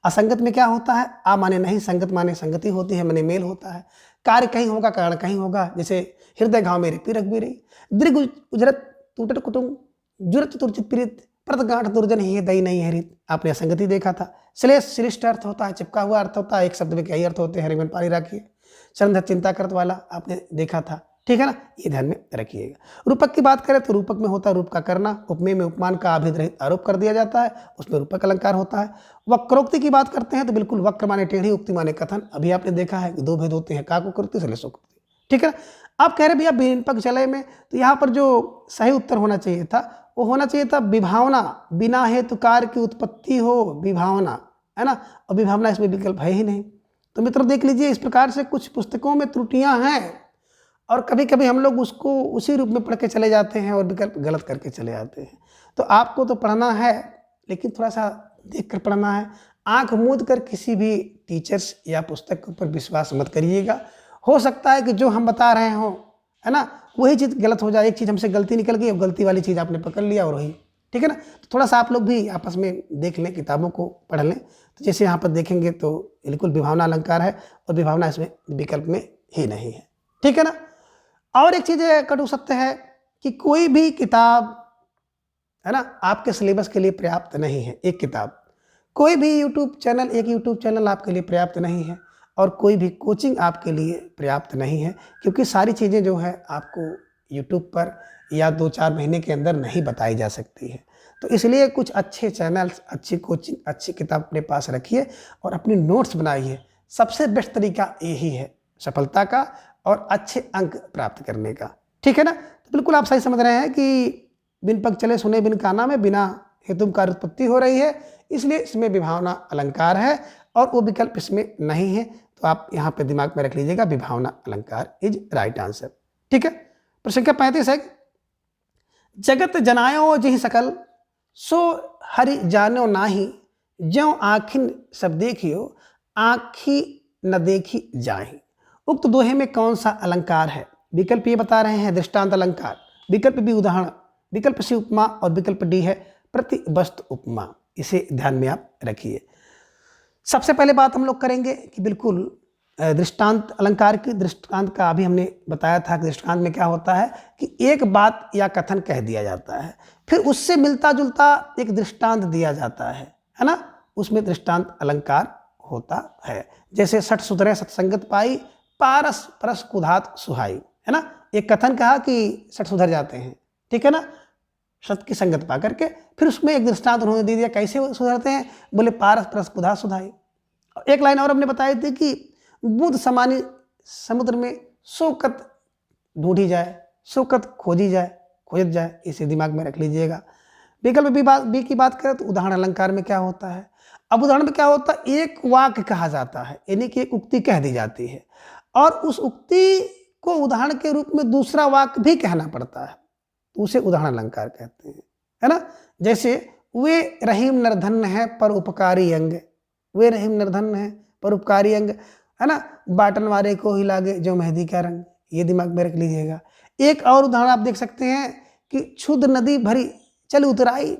असंगत में क्या होता है? आ माने नहीं, संगत माने संगति होती है, माने मेल होता है। कार्य कहीं होगा, कारण कहीं होगा। जैसे हृदय घाव मेरे पी रख भी रही, दीर्घ उजरत टूटट कुटुंब, जुरत तुर्चित पीड़ित, प्रतगांठ दुर्जन ही दई नहीं हरित। आपने असंगति देखा था। श्लेष श्लिष्ट अर्थ होता है, चिपका हुआ अर्थ होता है, एक शब्द में कई अर्थ होते हैं, हरिमन पारी रखिए। चंद चिंता करत वाला आपने देखा था, ठीक है ना, ये ध्यान में रखिएगा। रूपक की बात करें तो रूपक में होता है रूप का करना, उपमेय में उपमान का अभिध रहित आरोप कर दिया जाता है, उसमें रूपक अलंकार होता है। वक्रोक्ति की बात करते हैं तो बिल्कुल वक्र माने टेढ़ी, उक्ति माने कथन। अभी आपने देखा है कि 2 भेद होते हैं, काक वक्रोक्ति, श्लेष वक्रोक्ति। ठीक है। आप कह रहे भैया बिन पग चले में, तो यहाँ पर जो सही उत्तर होना चाहिए था वो होना चाहिए था विभावना, बिना हेतु कार्य की उत्पत्ति हो विभावना, है ना। और विभावना इसमें विकल्प है ही नहीं। तो मित्रों देख लीजिए, इस प्रकार से कुछ पुस्तकों में त्रुटियां हैं और कभी कभी हम लोग उसको उसी रूप में पढ़ के चले जाते हैं और विकल्प गलत करके चले जाते हैं। तो आपको तो पढ़ना है लेकिन थोड़ा सा देख कर पढ़ना है। आंख मूंद कर किसी भी टीचर्स या पुस्तक के ऊपर विश्वास मत करिएगा। हो सकता है कि जो हम बता रहे हों, है ना, वही चीज़ गलत हो जाए। एक चीज़ हमसे गलती निकल गई और गलती वाली चीज़ आपने पकड़ लिया और वही, ठीक है ना। तो थोड़ा सा आप लोग भी आपस में देख लें, किताबों को पढ़ लें। तो जैसे यहाँ पर देखेंगे तो बिल्कुल विभावना अलंकार है और विभावना इसमें विकल्प में ही नहीं है, ठीक है ना। और एक चीज़ कटु सत्य है कि कोई भी किताब, है ना, आपके सिलेबस के लिए पर्याप्त नहीं है। एक किताब, कोई भी यूट्यूब चैनल आपके लिए पर्याप्त नहीं है और कोई भी कोचिंग आपके लिए पर्याप्त नहीं है, क्योंकि सारी चीज़ें जो है आपको यूट्यूब पर या 2-4 महीने के अंदर नहीं बताई जा सकती है। तो इसलिए कुछ अच्छे चैनल्स, अच्छी कोचिंग, अच्छी किताब अपने पास रखिए और अपनी नोट्स बनाइए। सबसे बेस्ट तरीका यही है सफलता का और अच्छे अंक प्राप्त करने का, ठीक है ना। तो बिल्कुल आप सही समझ रहे हैं कि बिन पग चले सुने बिन काना में बिना हेतु कार्य उत्पत्ति हो रही है, इसलिए इसमें विभावना अलंकार है और वो विकल्प इसमें नहीं है। तो आप यहाँ पे दिमाग में रख लीजिएगा, विभावना अलंकार इज राइट आंसर, ठीक है। प्रश्न संख्या 35 है, जगत जनायो जिहि सकल सो हरि जानो नाही, ज्यों आँखिन सब देखियो आँखी न देखी जाहि। उक्त दोहे में कौन सा अलंकार है? विकल्प ये बता रहे हैं दृष्टांत अलंकार, विकल्प बी उदाहरण, विकल्प सी उपमा और विकल्प डी है प्रतिवस्तु उपमा। इसे ध्यान में आप रखिए। सबसे पहले बात हम लोग करेंगे कि बिल्कुल दृष्टांत अलंकार की। दृष्टांत का अभी हमने बताया था कि दृष्टांत में क्या होता है कि एक बात या कथन कह दिया जाता है, फिर उससे मिलता जुलता एक दृष्टांत दिया जाता है ना, उसमें दृष्टांत अलंकार होता है। जैसे सठ सुधरे सत्संगत पाई, पारस परस कुधात सुहाई, है ना। एक कथन कहा कि सठ सुधर जाते हैं, ठीक है ना, सत की संगत पा करके, फिर उसमें एक दृष्टांत उन्होंने दे दिया कैसे वो सुधरते हैं, बोले पारस परस कुधा सुधाई। एक लाइन और हमने बताई थी कि बूंद समानी समुद्र में शोकत ढूंढी जाए, शोकत खोजी जाए, खोजत जाए। इसे दिमाग में रख लीजिएगा। विकल्प बी की बात करें तो उदाहरण अलंकार में क्या होता है? अब उदाहरण में क्या होता है, एक वाक्य कहा जाता है, यानी कि एक उक्ति कह दी जाती है और उस उक्ति को उदाहरण के रूप में दूसरा वाक्य भी कहना पड़ता है, तो उसे उदाहरण अलंकार कहते हैं, है ना। जैसे वे रहीम निर्धन है पर उपकारी अंग, वे रहीम निर्धन है पर उपकारी अंग, है ना। बाटन वाले को ही लागे जो मेहंदी का रंग, ये दिमाग में रख लीजिएगा। एक और उदाहरण आप देख सकते हैं कि क्षुद्र नदी भरी चल उतराई,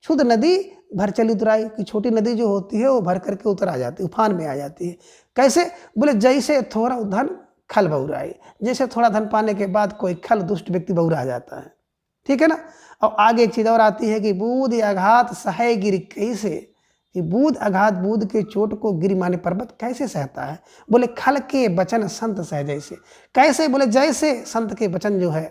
क्षुद्र नदी भर चल उतराई, कि छोटी नदी जो होती है वो भर करके उतर आ जाती है, उफान में आ जाती है। कैसे? बोले जैसे थोड़ा धन खल बउराई, जैसे थोड़ा धन पाने के बाद कोई खल दुष्ट व्यक्ति बउरा जाता है, ठीक है ना। और आगे एक चीज और आती है कि बूद आघात सहे गिर कैसे, कि बूद आघात बूद के चोट को गिर माने पर्वत कैसे सहता है। बोले खल के वचन संत सह जैसे, कैसे? बोले जैसे संत के वचन जो है,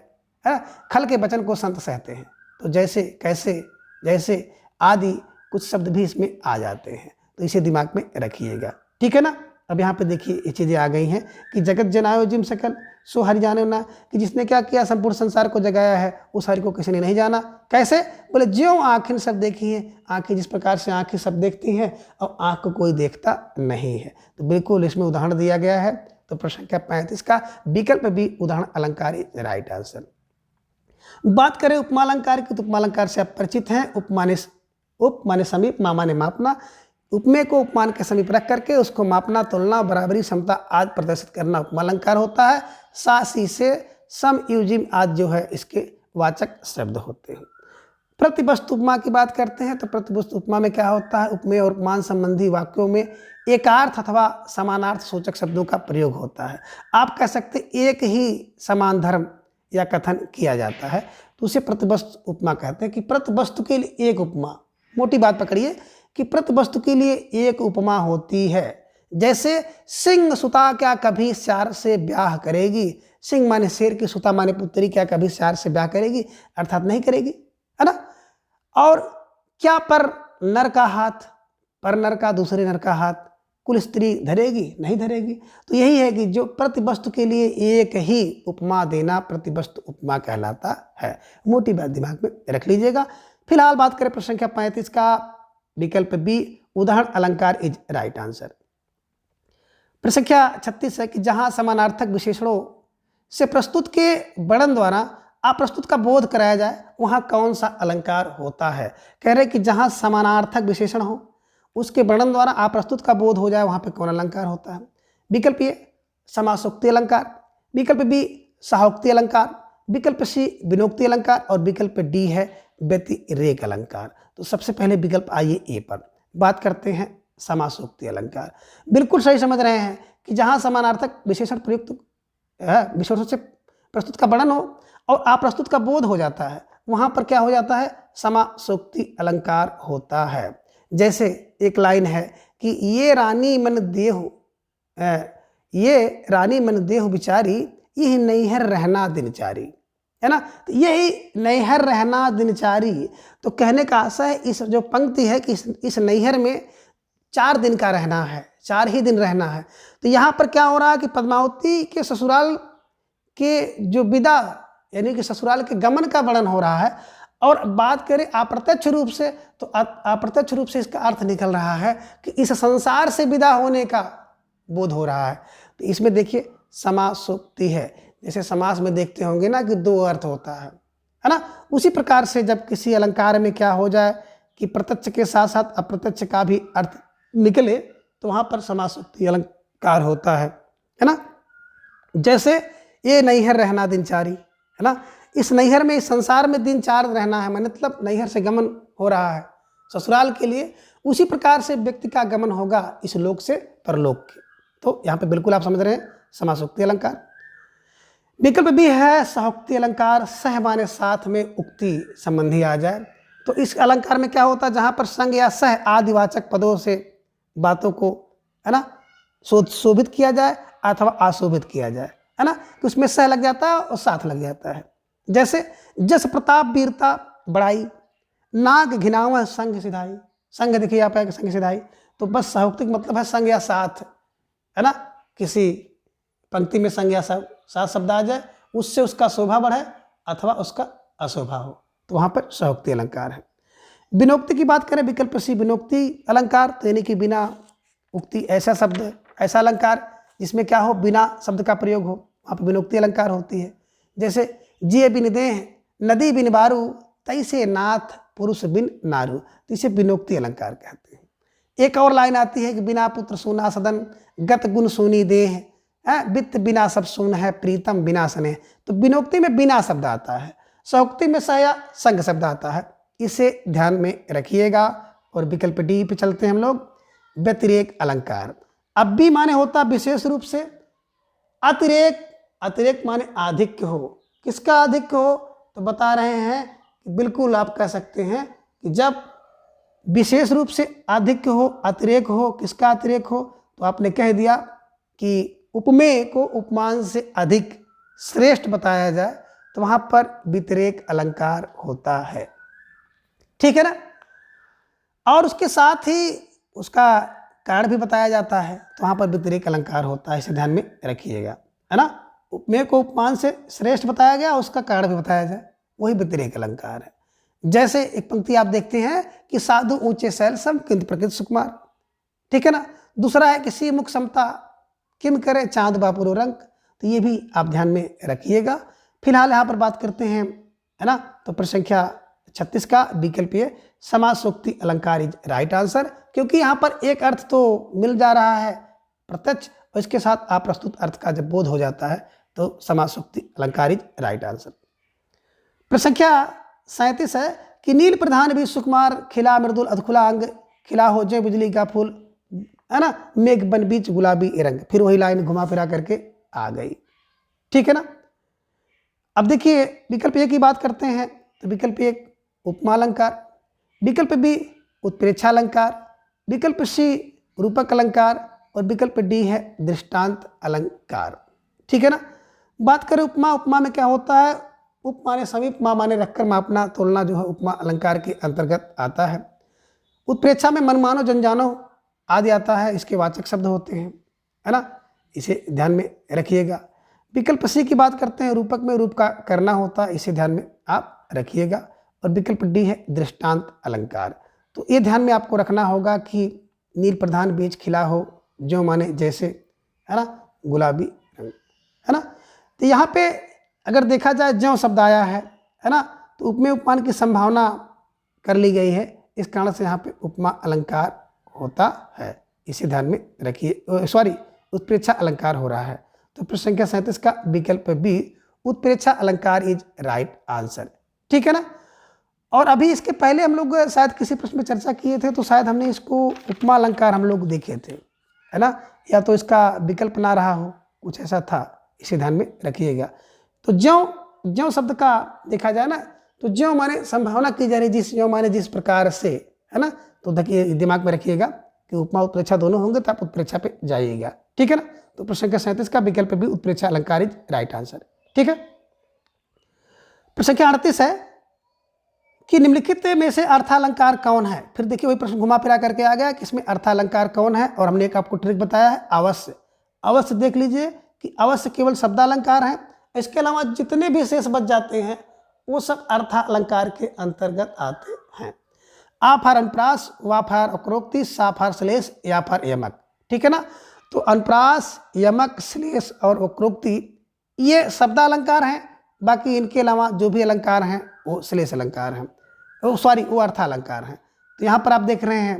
खल के वचन को संत सहते हैं, तो जैसे, कैसे, जैसे आदि कुछ शब्द भी इसमें आ जाते हैं, तो इसे दिमाग में रखिएगा, ठीक है ना। अब यहाँ पे देखिए ये चीज़ें आ गई हैं कि जगत जनायो जिम सकल सो हरि जाने ना, कि जिसने क्या किया संपूर्ण संसार को जगाया है उस हरि को किसी ने नहीं जाना। कैसे? बोले ज्यों आँखें सब देखी हैं, आँखें जिस प्रकार से आँखें सब देखती हैं और आँख को कोई देखता नहीं है, तो बिल्कुल इसमें उदाहरण दिया गया है। तो प्रश्न संख्या 35 का विकल्प भी उदाहरण अलंकार इज राइट आंसर। बात करें उपमा अलंकार की, तो उपमा अलंकार से आप परिचित हैं। उप माने समीप, मा माने मापना, उपमेय को उपमान के समीप रख करके उसको मापना, तुलना, बराबरी, समता आदि प्रदर्शित करना उपमा अलंकार होता है। सा सी से सम यूजिम आदि जो है इसके वाचक शब्द होते हैं। प्रतिवस्तु उपमा की बात करते हैं तो प्रतिवस्तु उपमा में क्या होता है, उपमेय और उपमान संबंधी वाक्यों में एकार्थ अथवा समानार्थ सूचक शब्दों का प्रयोग होता है। आप कह सकते एक ही समान धर्म या कथन किया जाता है तो उसे प्रतिवस्तु उपमा कहते हैं। कि प्रतिवस्तु के लिए एक उपमा, मोटी बात पकड़िए कि प्रतिवस्तु के लिए एक उपमा होती है। जैसे सिंह सुता क्या कभी श्यार से ब्याह करेगी, सिंह माने शेर की, सुता माने पुत्री क्या कभी श्यार से ब्याह करेगी, अर्थात नहीं करेगी, है ना। और क्या पर नर का हाथ, पर नर का दूसरे नर का हाथ कुल स्त्री धरेगी, नहीं धरेगी। तो यही है कि जो प्रतिवस्तु के लिए एक ही उपमा देना प्रतिवस्तु उपमा कहलाता है। मोटी बात दिमाग में रख लीजिएगा। फिलहाल बात करें प्रश्न संख्या 35 का, विकल्प बी उदाहरण अलंकार इज राइट आंसर। प्रश्न संख्या 36 है कि जहां समानार्थक विशेषणों से प्रस्तुत के वर्णन द्वारा अप्रस्तुत का बोध कराया जाए वहां कौन सा अलंकार होता है। कह रहे कि जहां समानार्थक विशेषण हो उसके वर्णन द्वारा अप्रस्तुत का बोध हो जाए वहां पे कौन अलंकार होता है। विकल्प ए समासोक्ति अलंकार, विकल्प बी सहोक्ति अलंकार, विकल्प सी विनोक्ति अलंकार और विकल्प डी है व्यतिरेक अलंकार। तो सबसे पहले विकल्प आइए ए पर, बात करते हैं समासोक्ति अलंकार। बिल्कुल सही समझ रहे हैं कि जहां समानार्थक विशेषण प्रयुक्त विशेषण से प्रस्तुत का वर्णन हो और अप्रस्तुत का बोध हो जाता है वहां पर क्या हो जाता है, समासोक्ति अलंकार होता है। जैसे एक लाइन है कि ये रानी मन देहु, ये रानी मन देहु बिचारी, यही नैहर रहना दिनचारी, है ना। तो यही नैहर रहना दिनचारी, तो कहने का आशा है इस जो पंक्ति है कि इस नैहर में 4 दिन का रहना है, 4 ही दिन रहना है। तो यहाँ पर क्या हो रहा है कि पद्मावती के ससुराल के जो विदा यानी कि ससुराल के गमन का वर्णन हो रहा है। और बात करें अप्रत्यक्ष रूप से तो अप्रत्यक्ष रूप से इसका अर्थ निकल रहा है कि इस संसार से विदा होने का बोध हो रहा है। तो इसमें देखिए समासोक्ति है, जैसे समास में देखते होंगे ना कि 2 अर्थ होता है ना। उसी प्रकार से जब किसी अलंकार में क्या हो जाए कि प्रत्यक्ष के साथ साथ अप्रत्यक्ष का भी अर्थ निकले तो वहाँ पर समासोक्ति अलंकार होता है ना। जैसे ये नैहर रहना दिनचारी, है ना, इस नैहर में, इस संसार में दिन चार रहना है, मतलब नैहर से गमन हो रहा है ससुराल के लिए, उसी प्रकार से व्यक्ति का गमन होगा इस लोक से परलोक के। तो यहाँ पे बिल्कुल आप समझ रहे हैं समासोक्ति अलंकार। विकल्प भी है सहोक्ति अलंकार, सह माने साथ में उक्ति संबंधी आ जाए। तो इस अलंकार में क्या होता है, जहाँ पर संग या सह आदिवाचक पदों से बातों को, है ना, शोभित किया जाए अथवा अशोभित किया जाए, है ना, तो उसमें सह लग जाता है और साथ लग जाता है। जैसे जस प्रताप वीरता बड़ाई, नाग घिनाव संग सिधाई, संग देखिए यहाँ पे संग सिधाई, तो बस सहोक्ति मतलब है संग या साथ, है ना, किसी पंक्ति में संग या साथ शब्द आ जाए, उससे उसका शोभा बढ़े अथवा उसका अशोभा हो, तो वहाँ पर सहोक्ति अलंकार है। बिनोक्ति की बात करें, विकल्प सी बिनोक्ति अलंकार, तो यानी कि बिना उक्ति, ऐसा शब्द, ऐसा अलंकार जिसमें क्या हो, बिना शब्द का प्रयोग हो, वहाँ पर बिनोक्ति अलंकार होती है। जैसे जिये बिन देह नदी बिन बारू, तैसे नाथ पुरुष बिन नारू, तो इसे बिनोक्ति अलंकार कहते हैं। एक और लाइन आती है कि बिना पुत्र सूना सदन, गत गुण सूनी देह, वित्त बिना सब सून है, प्रीतम बिना स्नेह, तो बिनोक्ति में बिना शब्द आता है, सहोक्ति में स या संग शब्द आता है, इसे ध्यान में रखिएगा। और विकल्प डी पे चलते हैं हम लोग, व्यतिरेक अलंकार। अब भी माने होता विशेष रूप से, अतिरेक, अतिरेक माने आधिक्य हो, किसका आधिक्य हो, तो बता रहे हैं कि बिल्कुल आप कह सकते हैं कि जब विशेष रूप से आधिक्य हो, अतिरेक हो, किसका अतिरेक हो, तो आपने कह दिया कि उपमेय को उपमान से अधिक श्रेष्ठ बताया जाए, तो वहां पर व्यतिरेक अलंकार होता है, ठीक है ना। और उसके साथ ही उसका कारण भी बताया जाता है, तो वहां पर व्यतिरेक अलंकार होता है, इसे ध्यान में रखिएगा, है ना। उपमेय को उपमान से श्रेष्ठ बताया गया, उसका कारण भी बताया जाए, वही व्यतिरेक अलंकार है। जैसे एक पंक्ति आप देखते हैं कि साधु ऊंचे शैल सम किंतु प्रकृति सुकुमार, ठीक है ना। दूसरा है कि सी मुख समता किम करे चांद बापुरो रंग, तो ये भी आप ध्यान में रखिएगा। फिलहाल यहाँ पर बात करते हैं, है ना, तो प्रश्न संख्या 36 का विकल्प ये समासोक्ति अलंकार इज राइट आंसर, क्योंकि यहाँ पर एक अर्थ तो मिल जा रहा है प्रत्यक्ष, और इसके साथ अप्रस्तुत अर्थ का जब बोध हो जाता है तो समासोक्ति अलंकार इज राइट आंसर। प्रश्न संख्या 37 है कि नील प्रधान भी सुकुमार, खिला मृदुल अधखुला अंग, खिला हो जय बिजली का फूल, है ना, मेघ बन बीच गुलाबी रंग, फिर वही लाइन घुमा फिरा करके आ गई, ठीक है ना। अब देखिए विकल्प ए की बात करते हैं, तो विकल्प एक उपमा अलंकार, विकल्प बी उत्प्रेक्षा अलंकार, विकल्प सी रूपक अलंकार, और विकल्प डी है दृष्टांत अलंकार, ठीक है ना। बात करें उपमा, उपमा में क्या होता है, उप माने समीप, मा माने रखकर मापना तोलना, जो है उपमा अलंकार के अंतर्गत आता है। उत्प्रेक्षा में मनमानो जनजानो आदि आता है, इसके वाचक शब्द होते हैं, है ना, इसे ध्यान में रखिएगा। विकल्प सी की बात करते हैं, रूपक में रूप का करना होता है, इसे ध्यान में आप रखिएगा। और विकल्प डी है दृष्टांत अलंकार, तो ये ध्यान में आपको रखना होगा कि नील प्रधान बीज खिला हो, जो माने जैसे, है ना, गुलाबी रंग, है ना। तो यहाँ पे अगर देखा जाए ज्यों शब्द आया है ना, तो उपमेय उपमान की संभावना कर ली गई है, इस कारण से यहाँ पे उपमा अलंकार होता है, इसे ध्यान में रखिए। सॉरी, उत्प्रेक्षा अलंकार हो रहा है, तो प्रश्न संख्या 37 का विकल्प बी उत्प्रेक्षा अलंकार इज राइट आंसर, ठीक है ना। और अभी इसके पहले हम लोग शायद किसी प्रश्न में चर्चा किए थे, तो शायद हमने इसको उपमा अलंकार हम लोग देखे थे, है ना, या तो इसका विकल्प ना रहा हो, कुछ ऐसा था, इसे ध्यान में रखिएगा। तो ज्यों ज्यों शब्द का देखा जाए ना, तो ज्यों माने संभावना की जा रही, जिस ज्यों माने जिस प्रकार से, है ना, तो देखिए दिमाग में रखिएगा कि उपमा उत्प्रेक्षा दोनों होंगे, तो आप उत्प्रेक्षा पे जाइएगा, ठीक है ना। तो प्रश्न संख्या 37 का विकल्प भी उत्प्रेक्षा अलंकार इज राइट आंसर, ठीक है। प्रश्न संख्या 38 है कि निम्नलिखित में से अर्थालंकार कौन है। फिर देखिए वही प्रश्न घुमा फिरा करके आ गया कि इसमें अर्थालंकार कौन है, और हमने एक आपको ट्रिक बताया है अवश्य। अवश्य देख लीजिए कि अवश्य केवल शब्दालंकार है, इसके अलावा जितने भी शेष बच जाते हैं वो सब अर्थालंकार के अंतर्गत आते हैं। आ फार अनुप्रास, वा फार अक्रोक्ति, सा फार श्लेष, या फार यमक, ठीक है ना। तो अनुप्रास, यमक, श्लेष और अक्रोक्ति ये शब्दालंकार हैं, बाकी इनके अलावा जो भी अलंकार हैं वो श्लेष अलंकार हैं, वो अर्थालंकार हैं। तो यहाँ पर आप देख रहे हैं,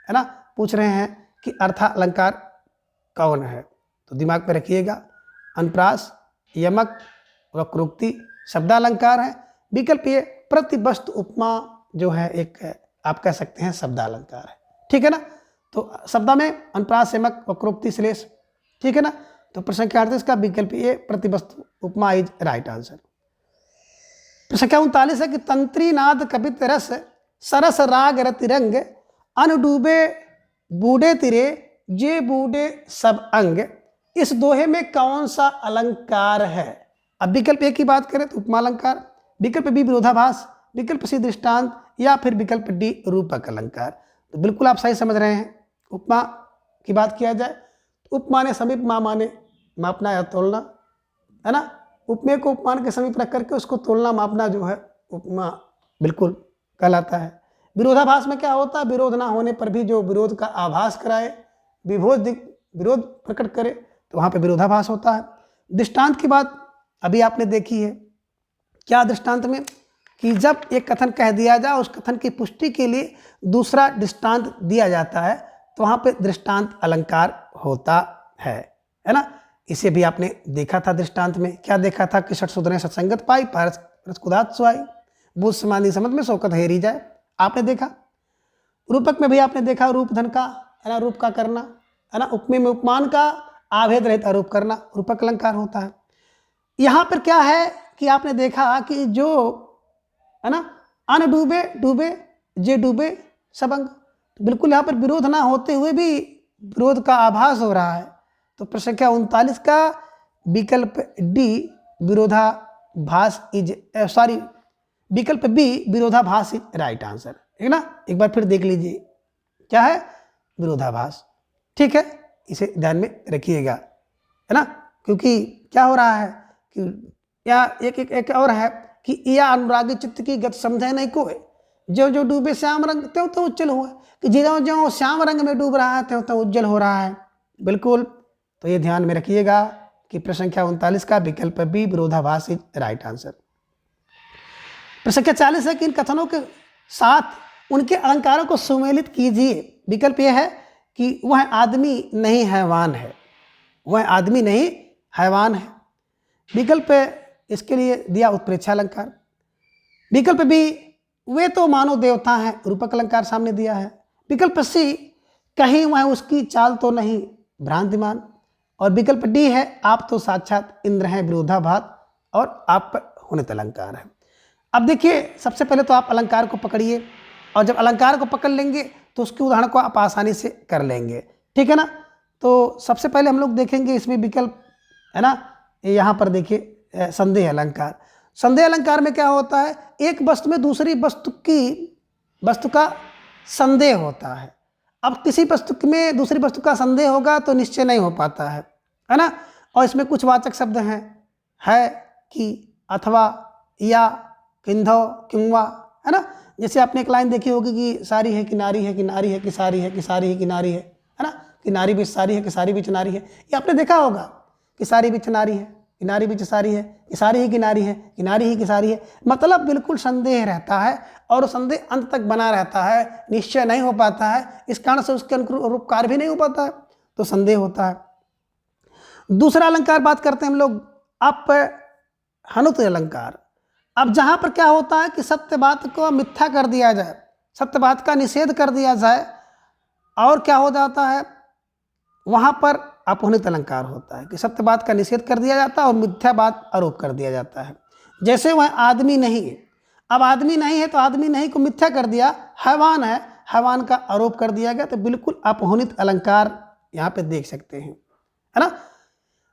है ना, पूछ रहे हैं कि अर्थालंकार कौन है, तो दिमाग में रखिएगा अनुप्रास, यमक, वक्रोक्ति शब्दालंकार है। विकल्प ए प्रतिवस्तु उपमा जो है एक आप कह सकते हैं शब्दालंकार है। ठीक है ना। तो शब्द में अनुप्रास, यमक, वक्रोक्ति, श्लेष। ठीक है ना। तो प्रश्न संख्या 38 का विकल्प ए प्रतिवस्तु उपमा इज राइट आंसर। प्रश्न संख्या 39 है कि तंत्री नाद कवित रस सरस राग रतिरंग अन डूबे बूढ़े तिरे जे बूढ़े सब अंग, इस दोहे में कौन सा अलंकार है। अब विकल्प ए की बात करें तो उपमा अलंकार, विकल्प बी विरोधाभास, विकल्प सी दृष्टांत या फिर विकल्प डी रूपक अलंकार। तो बिल्कुल आप सही समझ रहे हैं। उपमा की बात किया जाए तो उपमा ने समीप, मा माने मापना या तोलना, है ना। उपमेय को उपमान के समीप रख करके उसको तोलना मापना जो है उपमा बिल्कुल कहलाता है। विरोधाभास में क्या होता है, विरोध ना होने पर भी जो विरोध का आभास कराए, विरोध प्रकट करे, तो वहाँ पे विरोधाभास होता है। दृष्टांत की बात अभी आपने देखी है। क्या दृष्टांत में कि जब एक कथन कह दिया जाए उस कथन की पुष्टि के लिए दूसरा दृष्टांत दिया जाता है तो वहाँ पे दृष्टांत अलंकार होता है ना। इसे भी आपने देखा था। दृष्टांत में क्या देखा था कि सठसुधरे सत्संगत पाई पारस कुदात सुहाई बूझ समाधि समझ में शौकत हेरी जाए, आपने देखा। रूपक में भी आपने देखा रूप धन का, है ना, रूप का करना, है ना। उपमेय में उपमान का आभेद रहित आरोप करना रूपक अलंकार होता है। यहाँ पर क्या है कि आपने देखा कि जो है ना अन डूबे डूबे जे डूबे सब अंग, तो बिल्कुल यहाँ पर विरोध ना होते हुए भी विरोध का आभास हो रहा है। तो प्रश्न संख्या 39 का विकल्प डी विरोधाभास इज सॉरी विकल्प बी विरोधाभास इज राइट आंसर, है ना। एक बार फिर देख लीजिए क्या है, विरोधाभास। ठीक है, इसे ध्यान में रखिएगा, है ना। क्योंकि क्या हो रहा है कि या एक और है कि या अनुरागी चित्त की गत समझे नहीं कोई, जो जो डूबे श्याम रंग त्यों तो उज्जवल हुआ, कि ज्यों ज्यों श्याम रंग में डूब रहा है त्यों तो उज्जवल हो रहा है। बिल्कुल, तो ये ध्यान में रखिएगा कि प्रश्न संख्या 39 का विकल्प बी विरोधाभास इज राइट आंसर। प्रश्न संख्या 40 है कि इन कथनों के साथ उनके अलंकारों को सुमेलित कीजिए। विकल्प यह है कि वह आदमी नहीं हैवान है, वह आदमी नहीं हैवान है। विकल्प इसके लिए दिया उत्प्रेक्षा अलंकार। विकल्प बी वे तो मानो देवता हैं, रूपक अलंकार सामने दिया है। विकल्प सी कहीं वह उसकी चाल तो नहीं, भ्रांतिमान। और विकल्प डी है आप तो साक्षात इंद्र हैं, विरोधाभास और आप पर हुनित अलंकार है। अब देखिए सबसे पहले तो आप अलंकार को पकड़िए और जब अलंकार को पकड़ लेंगे तो उसके उदाहरण को आप आसानी से कर लेंगे। ठीक है ना। तो सबसे पहले हम लोग देखेंगे इसमें विकल्प, है ना। यहाँ पर देखिए संदेह अलंकार। संदेह अलंकार में क्या होता है, एक वस्तु में दूसरी वस्तु का संदेह होता है। अब किसी वस्तु में दूसरी वस्तु का संदेह होगा तो निश्चय नहीं हो पाता है ना। और इसमें कुछ वाचक शब्द हैं, है, कि, अथवा, या, किंधो, क्योंवा, है ना। जैसे आपने एक लाइन देखी होगी कि सारी है कि नारी है, कि नारी है कि सारी है, कि सारी है कि नारी है ना। कि नारी बीच सारी है, कि सारी बीच नारी है, ये आपने देखा होगा कि सारी बीच नारी है, कि नारी बीच सारी है, कि सारी ही कि नारी है, कि नारी ही कि सारी है। मतलब बिल्कुल संदेह रहता है और संदेह अंत तक बना रहता है, निश्चय नहीं हो पाता है। इस कारण से उसके अनुरूप कार्य भी नहीं हो पाता है, तो संदेह होता है। दूसरा अलंकार बात करते हैं हम लोग आप हनुत अलंकार। अब जहाँ पर क्या होता है कि सत्य बात को मिथ्या कर दिया जाए, सत्य बात का निषेध कर दिया जाए, और क्या हो जाता है वहाँ पर अपहुनित अलंकार होता है कि सत्य बात का निषेध कर दिया जाता है और मिथ्या बात आरोप कर दिया जाता है। जैसे वह आदमी नहीं है, अब आदमी नहीं है तो आदमी नहीं को मिथ्या कर दिया, हैवान है, हैवान का आरोप कर दिया गया, तो बिल्कुल अपहुनित अलंकार यहाँ पे देख सकते हैं, है ना।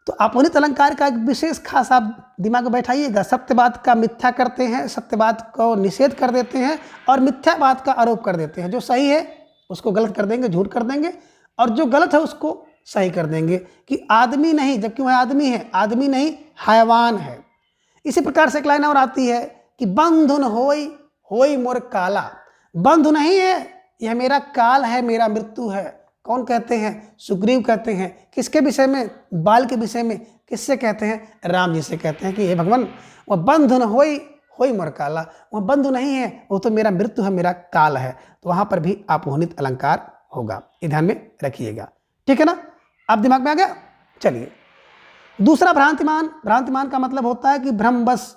तो अपहुनित अलंकार का एक विशेष खास आप दिमाग में बैठाइएगा। सत्य बात का मिथ्या करते हैं, सत्य बात को निषेध कर देते हैं और मिथ्या बात का आरोप कर देते हैं। जो सही है उसको गलत कर देंगे, झूठ कर देंगे, और जो गलत है उसको सही कर देंगे कि आदमी नहीं, जबकि वह आदमी है, आदमी नहीं हैवान है। इसी प्रकार से एक लाइन और आती है कि बंधुन होई होई मोर काला, बंधु नहीं है, यह मेरा काल है, मेरा मृत्यु है। कौन कहते हैं? सुग्रीव कहते हैं। किसके विषय में? बाल के विषय में। किससे कहते हैं? राम जी से कहते हैं कि हे भगवान वह बंधुन होई होई मोर काला, वह बंधु नहीं है, वो तो मेरा मृत्यु है, मेरा काल है। तो वहां पर भी अपहुनित अलंकार होगा, ये ध्यान में रखिएगा। ठीक है ना, आप दिमाग में आ गया। चलिए दूसरा भ्रांतिमान, भ्रांतिमान का मतलब होता है कि भ्रमवश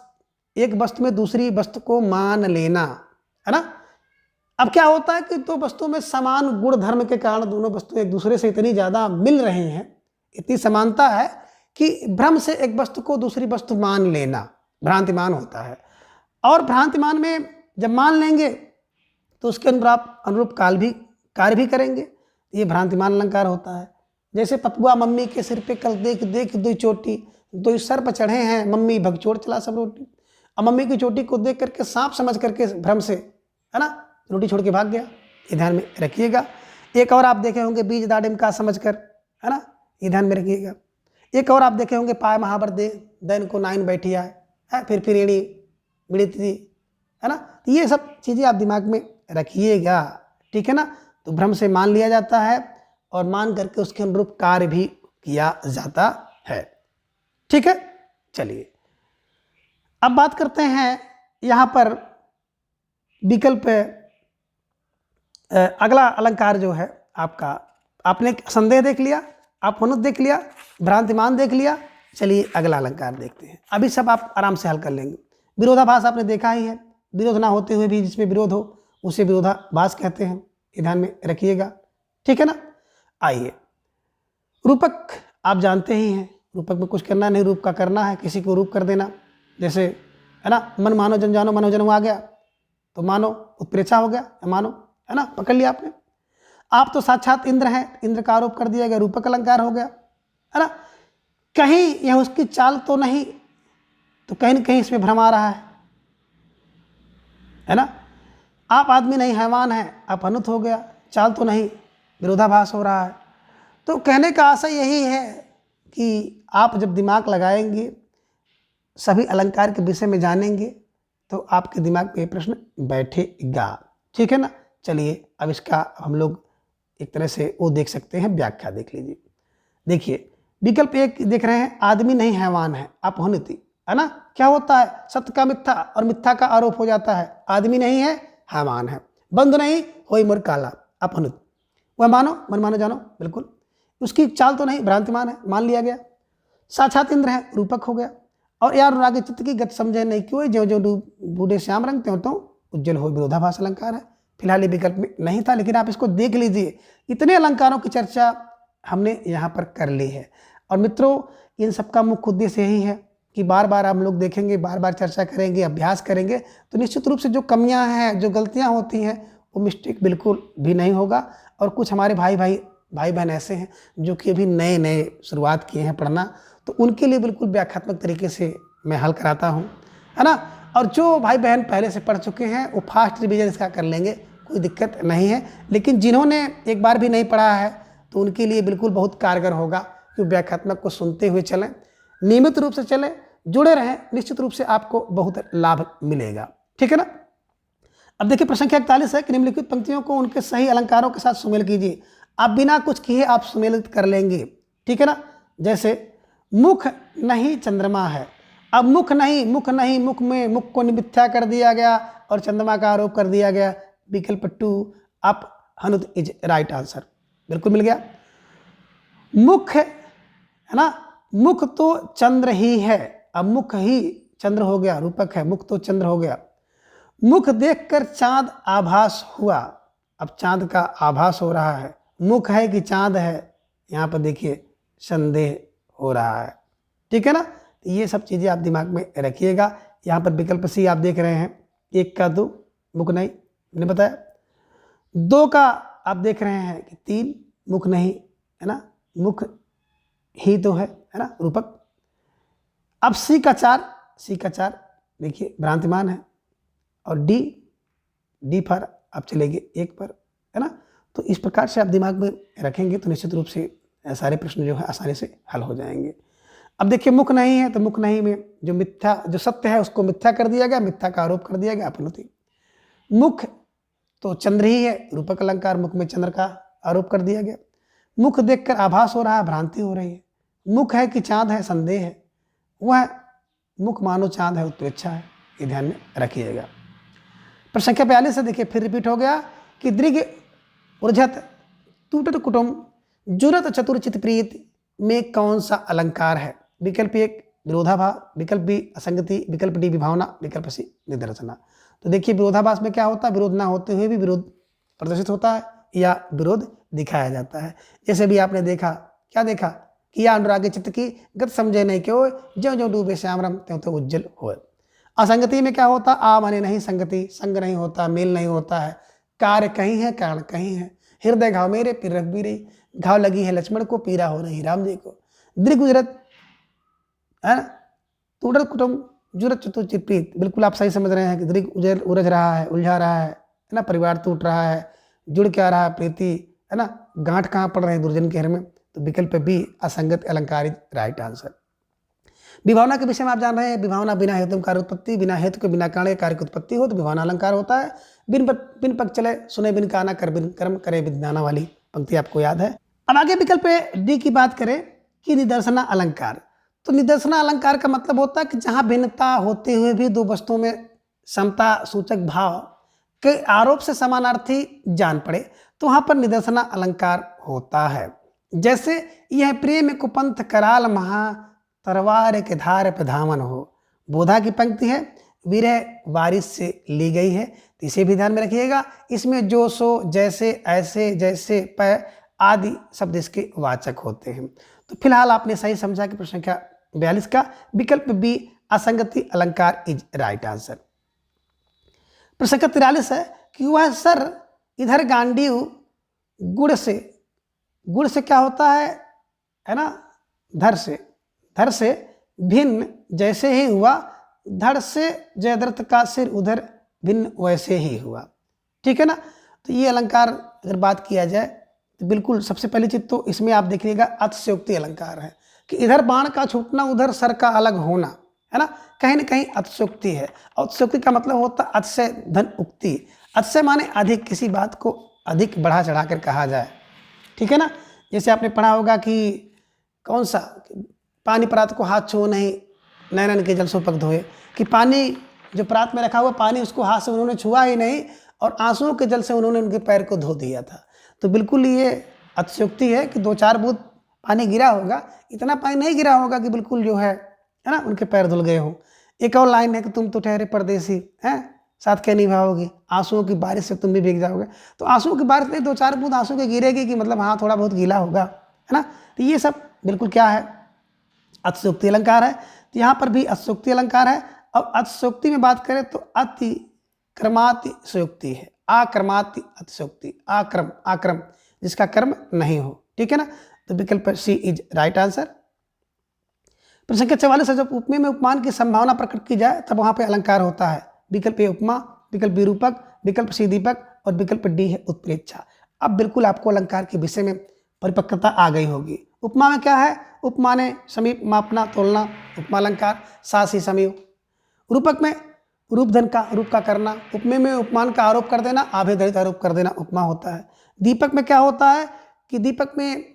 एक वस्तु में दूसरी वस्तु को मान लेना, है ना। अब क्या होता है कि दो वस्तुओं में समान गुण धर्म के कारण दोनों वस्तुएं एक दूसरे से इतनी ज्यादा मिल रही हैं, इतनी समानता है कि भ्रम से एक वस्तु को दूसरी वस्तु मान लेना भ्रांतिमान होता है। और भ्रांतिमान में जब मान लेंगे तो उसके अनुरूप कार्य भी करेंगे, ये भ्रांतिमान अलंकार होता है। जैसे पपुआ मम्मी के सिर पे कल देख देख दो चोटी, दो सर पर चढ़े हैं मम्मी भगचोड़ चला सब रोटी। अब मम्मी की चोटी को देख करके सांप समझ करके भ्रम से, है ना, रोटी छोड़ के भाग गया, ये ध्यान में रखिएगा। एक और आप देखे होंगे बीज दाडिम का समझ कर, है ना, ये ध्यान में रखिएगा। एक और आप देखे होंगे पाए महावर दे दैन को नाइन बैठी है, फिर एड़ी बिड़ी थी, है ना। तो ये सब चीज़ें आप दिमाग में रखिएगा, ठीक है ना। तो भ्रम से मान लिया जाता है और मान करके उसके अनुरूप कार्य भी किया जाता है, ठीक है। चलिए अब बात करते हैं यहाँ पर विकल्प अगला अलंकार जो है आपका, आपने संदेह देख लिया, अपनुत देख लिया, भ्रांतिमान देख लिया। चलिए अगला अलंकार देखते हैं, अभी सब आप आराम से हल कर लेंगे। विरोधाभास आपने देखा ही है, विरोध ना होते हुए भी जिसमें विरोध हो उसे विरोधाभास कहते हैं, ये ध्यान में रखिएगा, ठीक है ना। आइए रूपक आप जानते ही हैं, रूपक में कुछ करना नहीं, रूप का करना है, किसी को रूप कर देना। जैसे, है ना, मन मानो जन जानो मनो जन्म आ गया तो मानो उत्प्रेक्षा हो गया, मानो, है ना, पकड़ लिया आपने। आप तो साक्षात इंद्र हैं, इंद्र का आरोप कर दिया गया, रूपक अलंकार हो गया, है ना। कहीं यह उसकी चाल तो नहीं, तो कहीं न कहीं इसमें भ्रम आ रहा है ना। आप आदमी नहीं हैवान है, आप अनुत हो गया, चाल तो नहीं, विरोधाभास हो रहा है। तो कहने का आशय यही है कि आप जब दिमाग लगाएंगे, सभी अलंकार के विषय में जानेंगे, तो आपके दिमाग पे प्रश्न बैठेगा, ठीक है ना। चलिए अब इसका हम लोग एक तरह से वो देख सकते हैं, व्याख्या देख लीजिए। देखिए विकल्प एक देख रहे हैं, आदमी नहीं हैवान है, अपहनिति, है ना। क्या होता है, सत्य का मिथ्या और मिथ्या का आरोप हो जाता है, आदमी नहीं है हैवान है, बंधु नहीं होई मोर काला, अपहनित, वह मानो मन मानो जानो, बिल्कुल उसकी चाल तो नहीं, भ्रांतिमान है, मान लिया गया। साक्षात इंद्र है, रूपक हो गया। और यार अनुराग चित्त की गत समझे नहीं क्यों, जो जो बूढ़े श्याम रंग त्यों तो उज्जवल हो, विरोधाभास अलंकार है। फिलहाल ये विकल्प में नहीं था, लेकिन आप इसको देख लीजिए, इतने अलंकारों की चर्चा हमने यहाँ पर कर ली है। और मित्रों इन सबका मुख्य उद्देश्य यही है कि बार बार हम लोग देखेंगे, बार बार चर्चा करेंगे, अभ्यास करेंगे, तो निश्चित रूप से जो कमियां हैं, जो गलतियां होती हैं, वो मिस्टेक बिल्कुल भी नहीं होगा। और कुछ हमारे भाई बहन ऐसे हैं जो कि अभी नए नए शुरुआत किए हैं पढ़ना, तो उनके लिए बिल्कुल व्याख्यात्मक तरीके से मैं हल कराता हूँ, है ना। और जो भाई बहन पहले से पढ़ चुके हैं वो फास्ट रिवीजन इसका कर लेंगे, कोई दिक्कत नहीं है। लेकिन जिन्होंने एक बार भी नहीं पढ़ा है तो उनके लिए बिल्कुल बहुत कारगर होगा कि व्याख्यात्मक को सुनते हुए चलें, नियमित रूप से चलें, जुड़े रहें, निश्चित रूप से आपको बहुत लाभ मिलेगा, ठीक है ना। अब देखिए प्रश्न संख्या 41 है कि निम्नलिखित पंक्तियों को उनके सही अलंकारों के साथ सुमेल कीजिए। आप बिना कुछ किए आप सुमेलित कर लेंगे, ठीक है ना। जैसे मुख नहीं चंद्रमा है, अब मुख नहीं, मुख में मुख को मिथ्या कर दिया गया और चंद्रमा का आरोप कर दिया गया। विकल्प 2 आप हनुत इज राइट आंसर, बिल्कुल मिल गया। मुख है ना, मुख तो चंद्र ही है, अब मुख ही चंद्र हो गया, रूपक है, मुख तो चंद्र हो गया। मुख देखकर चांद आभास हुआ, अब चांद का आभास हो रहा है, मुख है कि चांद है, यहाँ पर देखिए संदेह हो रहा है, ठीक है ना। तो ये सब चीज़ें आप दिमाग में रखिएगा। यहाँ पर विकल्प सी आप देख रहे हैं, 1 का 2 मुख नहीं, मैंने बताया। 2 का आप देख रहे हैं कि 3 मुख नहीं, है ना, मुख ही तो है ना, रूपक। अब सी का 4 देखिए भ्रांतिमान है। और डी पर आप चलेंगे 1 पर, है ना। तो इस प्रकार से आप दिमाग में रखेंगे तो निश्चित रूप से सारे प्रश्न जो है आसानी से हल हो जाएंगे। अब देखिए मुख नहीं है तो मुख नहीं में जो मिथ्या, जो सत्य है उसको मिथ्या कर दिया गया, मिथ्या का आरोप कर दिया गया, अपनुति। मुख तो चंद्र ही है, रूपक अलंकार, मुख में चंद्र का आरोप कर दिया गया। मुख देखकर आभास हो रहा है, भ्रांति हो रही है। मुख है कि चांद है, संदेह है। वह मुख मानो चांद है, उत्प्रेक्षा है, ये ध्यान में रखिएगा। प्रश्न संख्या 42 से देखिए फिर रिपीट हो गया कि दृग उर्झत टूटत कुटुम जुरत चतुर चित प्रीत में कौन सा अलंकार है। विकल्प एक विरोधाभास, विकल्प बी असंगति, विकल्प डी विभावना, विकल्प सी निदर्शना। तो देखिए विरोधाभास में क्या होता है, विरोध ना होते हुए भी विरोध प्रदर्शित होता है या विरोध दिखाया जाता है। जैसे भी आपने देखा, क्या देखा, किया अनुरागे चित्त की गत समझे नहीं क्यों, ज्यों ज्यों डूबे श्याम रम त्यों त्यों उज्जवल होए। असंगति में क्या होता, आ माने नहीं संगति, संग नहीं होता, मेल नहीं होता है, कार्य कहीं है कारण कहीं है। हृदय घाव मेरे पीर रघुबीर, घाव लगी है लक्ष्मण को, पीरा हो रही राम जी को। दीर्घ उजरत है ना, तुड़त कुटुंब जुरत चतुर चिप्रीत, बिल्कुल आप सही समझ रहे हैं कि दीर्घ उलझ रहा है, उलझा रहा है ना, परिवार टूट रहा है, जुड़ क्या रहा है प्रीति, है ना, गांठ कहाँ पड़ रहे हैं दुर्जन के घर में। तो विकल्प बी असंगत अलंकारित राइट आंसर। विभावना के विषय में आप जान रहे हैं, विभावना बिना हेतु कार्य उत्पत्ति, बिना हेतु के बिना कारण कार्य की उत्पत्ति हो तो विभावना अलंकार होता है। बिन पक चले सुने बिन काना, कर बिन कर्म करे बिन ज्ञाना वाली पंक्ति आपको याद है। अब आगे विकल्प डी की बात करें कि निदर्शना अलंकार। तो निदर्शना अलंकार का मतलब होता है कि जहां भिन्नता होते हुए भी दो वस्तुओं में समता सूचक भाव के आरोप से समानार्थी जान पड़े तो वहां पर निदर्शना अलंकार होता है। जैसे यह प्रेम कुपंथ कराल महा, तरवार के धार पे धामन हो। बोधा की पंक्ति है, विरह वारिस से ली गई है, तो इसे भी ध्यान में रखिएगा। इसमें जो सो जैसे ऐसे जैसे प आदि शब्द इसके वाचक होते हैं। तो फिलहाल आपने सही समझा कि प्रश्न संख्या 42 का विकल्प बी असंगति अलंकार इज राइट आंसर। प्रश्न संख्या 43 है कि वह सर इधर गांडीव गुड़ से क्या होता है ना, धर से भिन्न जैसे ही हुआ, धड़ से जयद्रथ का सिर उधर भिन्न वैसे ही हुआ। ठीक है ना। तो ये अलंकार अगर बात किया जाए तो बिल्कुल सबसे पहली चीज तो इसमें आप देखिएगा अतिशयोक्ति अलंकार है कि इधर बाण का छूटना उधर सर का अलग होना, है ना कहीं अतिशयोक्ति है। अतिशयोक्ति का मतलब होता है अतिशय धन उक्ति। अतिशय माने अधिक, किसी बात को अधिक बढ़ा चढ़ा कर कहा जाए। ठीक है ना। जैसे आपने पढ़ा होगा कि कौन सा, पानी परात को हाथ छुओ नहीं, नैनन के जल सो पग धोए, कि पानी जो परात में रखा हुआ पानी उसको हाथ से उन्होंने छुआ ही नहीं और आंसुओं के जल से उन्होंने उनके पैर को धो दिया था। तो बिल्कुल ये अतिशयोक्ति है कि 2-4 बूंद पानी गिरा होगा, इतना पानी नहीं गिरा होगा कि बिल्कुल जो है ना उनके पैर धुल गए हों। एक और लाइन है कि तुम तो ठहरे परदेसी हैं, साथ क्या निभाओगे, आंसुओं की बारिश से तुम भी भीग जाओगे। तो आंसुओं की बारिश में 2-4 बूंद आंसू के गिरेगी कि मतलब हाँ थोड़ा बहुत गीला होगा, है ना। तो ये सब बिल्कुल क्या है, अतिशयोक्ति अलंकार है। तो यहाँ पर भी अतिशयोक्ति अलंकार है। अब अतिशयोक्ति में बात करें तो अति क्रमातिशयोक्ति है, आक्रमाति अतिशयोक्ति, आक्रम जिसका कर्म नहीं हो। ठीक है ना। तो विकल्प सी इज राइट आंसर। प्रश्न संख्या 44 है, जब उपमेय में उपमान की संभावना प्रकट की जाए तब वहां पे अलंकार होता है। विकल्प ए उपमा, विकल्प बी रूपक, विकल्प सी दीपक और विकल्प डी है उत्प्रेक्षा। अब बिल्कुल आपको अलंकार के विषय में परिपक्वता आ गई होगी। उपमा में क्या है, उपमा ने समीप मापना तोलना, उपमा अलंकार सासी समीप। रूपक में रूपधन का रूप का करना, उपमेय में उपमान का आरोप कर देना, आभेदरित आरोप कर देना उपमा होता है। दीपक में क्या होता है कि दीपक में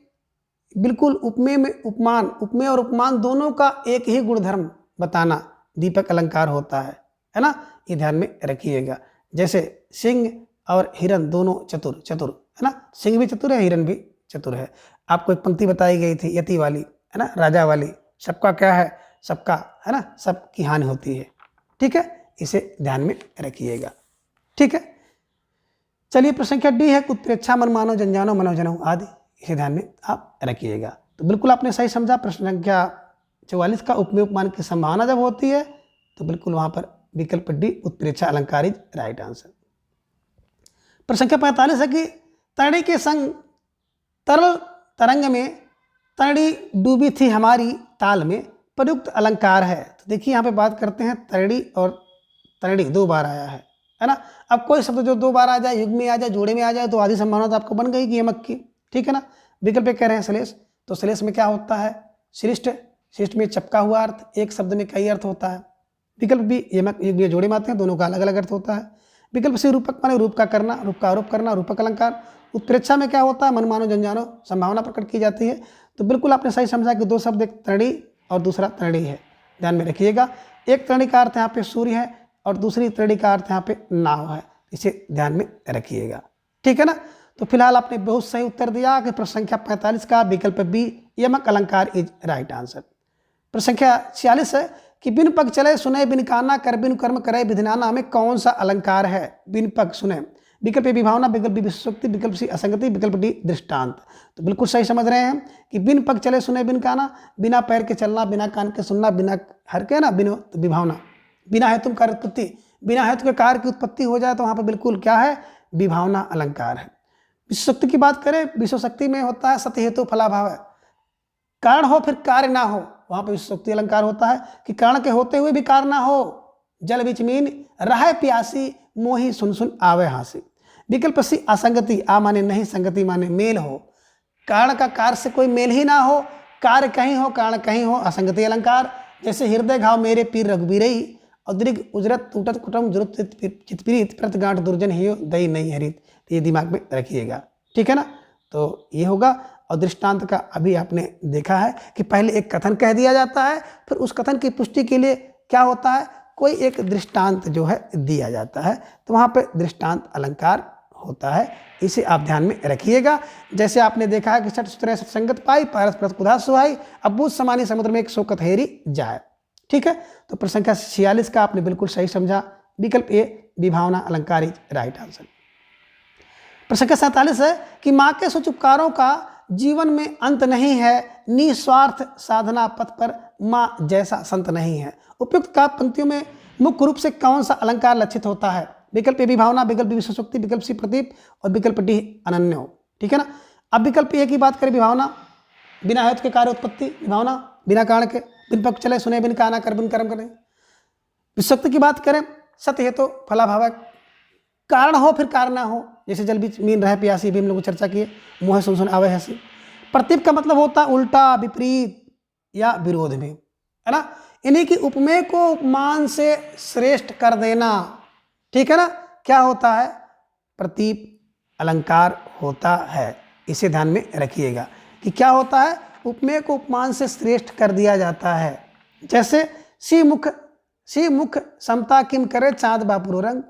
बिल्कुल उपमेय में उपमान, उपमेय और उपमान दोनों का एक ही गुणधर्म बताना दीपक अलंकार होता है ना। ये ध्यान में रखिएगा। जैसे सिंह और हिरन दोनों चतुर है ना, सिंह भी चतुर है हिरन भी चतुर है। आपको एक पंक्ति बताई गई थी यति वाली, है ना, राजा वाली, सबका क्या है, सबका, है ना, सबकी हानि होती है। ठीक है, इसे ध्यान में रखिएगा। ठीक है, चलिए प्रश्न संख्या डी है, उत्प्रेक्षा मन मानो जनजानो मनोजनो आदि, इसे ध्यान में आप रखिएगा। तो बिल्कुल आपने सही समझा। प्रश्न संख्या 44 का उपमेय उपमान की संभावना जब होती है तो बिल्कुल वहां पर विकल्प डी उत्प्रेक्षा अलंकार इज राइट आंसर। प्रश्न संख्या 45 है कि तरणी के संग तरल तरंग में तरणी डूबी थी हमारी ताल में प्रयुक्त अलंकार है। तो देखिए यहाँ पे बात करते हैं तरणी और तरणी 2 बार आया है ना। अब कोई शब्द जो 2 बार आ जाए, युग्म में आ जाए, जोड़े में आ जाए तो आधी संभावना तो आपको बन गई कि यमक की। ठीक है ना। विकल्प कह रहे हैं श्लेष, तो श्लेष में क्या होता है, श्रेष्ठ, श्रेष्ठ में चपका हुआ अर्थ, एक शब्द में कई अर्थ होता है। विकल्प भी यमक युग्म जोड़े में आते हैं, दोनों का अलग अलग अर्थ होता है। विकल्प से रूपक माने रूप का करना, रूप का आरोप करना, रूपक अलंकार। उत्प्रेक्षा में क्या होता है, मन मानो जनजानो संभावना प्रकट की जाती है। तो बिल्कुल आपने सही समझा कि 2 शब्द, एक तरणी और दूसरा तरणी है, ध्यान में रखिएगा। एक तरणी का अर्थ यहाँ पे सूर्य है और दूसरी तरणी का अर्थ यहाँ पे नाव है, इसे ध्यान में रखिएगा। ठीक है ना। तो फिलहाल आपने बहुत सही उत्तर दिया कि प्रश्न संख्या 45 का विकल्प बी यमक अलंकार इज राइट आंसर। प्रश्न संख्या 46 है कि बिन पग चले सुने बिन काना कर बिन कर्म करे विधिनाना में कौन सा अलंकार है? बिन पग सुने, विकल्प ए विभावना, विकल्प बी विशेषोक्ति, विकल्प सी असंगति, विकल्प डी दृष्टांत। तो बिल्कुल सही समझ रहे हैं कि बिन पग चले सुने बिन काना, बिना पैर के चलना, बिना कान के सुनना, बिना हर के ना बिनो तो विभावना, बिना हेतु कार्य उत्पत्ति, बिना हेतु के कार्य की उत्पत्ति हो जाए तो वहाँ पर बिल्कुल क्या है? विभावना अलंकार है। विशेषोक्ति की बात करें, विशेषोक्ति में होता है सत्य हेतु फलाभाव है, कारण हो फिर कार्य ना हो, वहां पर विशेषोक्ति अलंकार होता है कि कारण के होते हुए भी कार्य ना हो। जल बिच मीन रहे प्यासी, मोही सुन सुन आवे हासी। विकल्प सी असंगति, आ माने नहीं, संगति माने मेल हो, कारण का कार्य से कोई मेल ही ना हो, कार्य कहीं हो कारण कहीं हो, असंगति अलंकार। जैसे हृदय घाव मेरे पीर रघुबीरई, और दीर्घ उजरत टूटत कुटुम जरूरत चितपीरित प्रतिगांठ दुर्जन हियो दई नहीं हरित। ये दिमाग में रखिएगा, ठीक है ना। तो ये होगा। और दृष्टांत का अभी आपने देखा है कि पहले एक कथन कह दिया जाता है, फिर उस कथन की पुष्टि के लिए क्या होता है? कोई एक दृष्टांत जो है दिया जाता है, तो वहाँ पे दृष्टांत अलंकार होता है। इसे आप ध्यान में रखिएगा। जैसे आपने देखा है कि छठ सूत्र संगत पाई, पारस प्रतुधा सुहाई, अबूझ समानी समुद्र में एक शोकत हेरी जाए, ठीक है। तो प्रश्न संख्या 46 का आपने बिल्कुल सही समझा। विकल्प ए विभावना अलंकार इज राइट आंसर। प्रश्न संख्या 47 है कि माँ के सुचुपकारों का जीवन में अंत नहीं है, निस्वार्थ साधना पथ पर माँ जैसा संत नहीं है। उपयुक्त का पंक्तियों में मुख्य रूप से कौन सा अलंकार लक्षित होता है? विकल्प ए विभावना, विकल्प बी विशेषोक्ति, विकल्प सी प्रतीप और विकल्प डी अनन्यो, ठीक है ना। अब विकल्प ए की बात करें, विभावना बिना हेतु के कार्य उत्पत्ति, विभावना बिना कारण के, बिन पग चले सुने बिन काना कर बिन कर्म करे। विशेषोक्ति की बात करें, सत्य हेतु फलाभावक, कारण हो फिर कारण ना हो, जैसे जल बीच मीन रहे प्यासी, भी हम लोग चर्चा किए, मुँह सुन सुन आवे हंसी। प्रतीप का मतलब होता है उल्टा, विपरीत या विरोध में, है ना। इन्हीं की उपमेय को उपमान से श्रेष्ठ कर देना, ठीक है ना। क्या होता है? प्रतीप अलंकार होता है। इसे ध्यान में रखिएगा कि क्या होता है? उपमेय को उपमान से श्रेष्ठ कर दिया जाता है। जैसे सी मुख समता किम करे चाँद बापुरो रंग,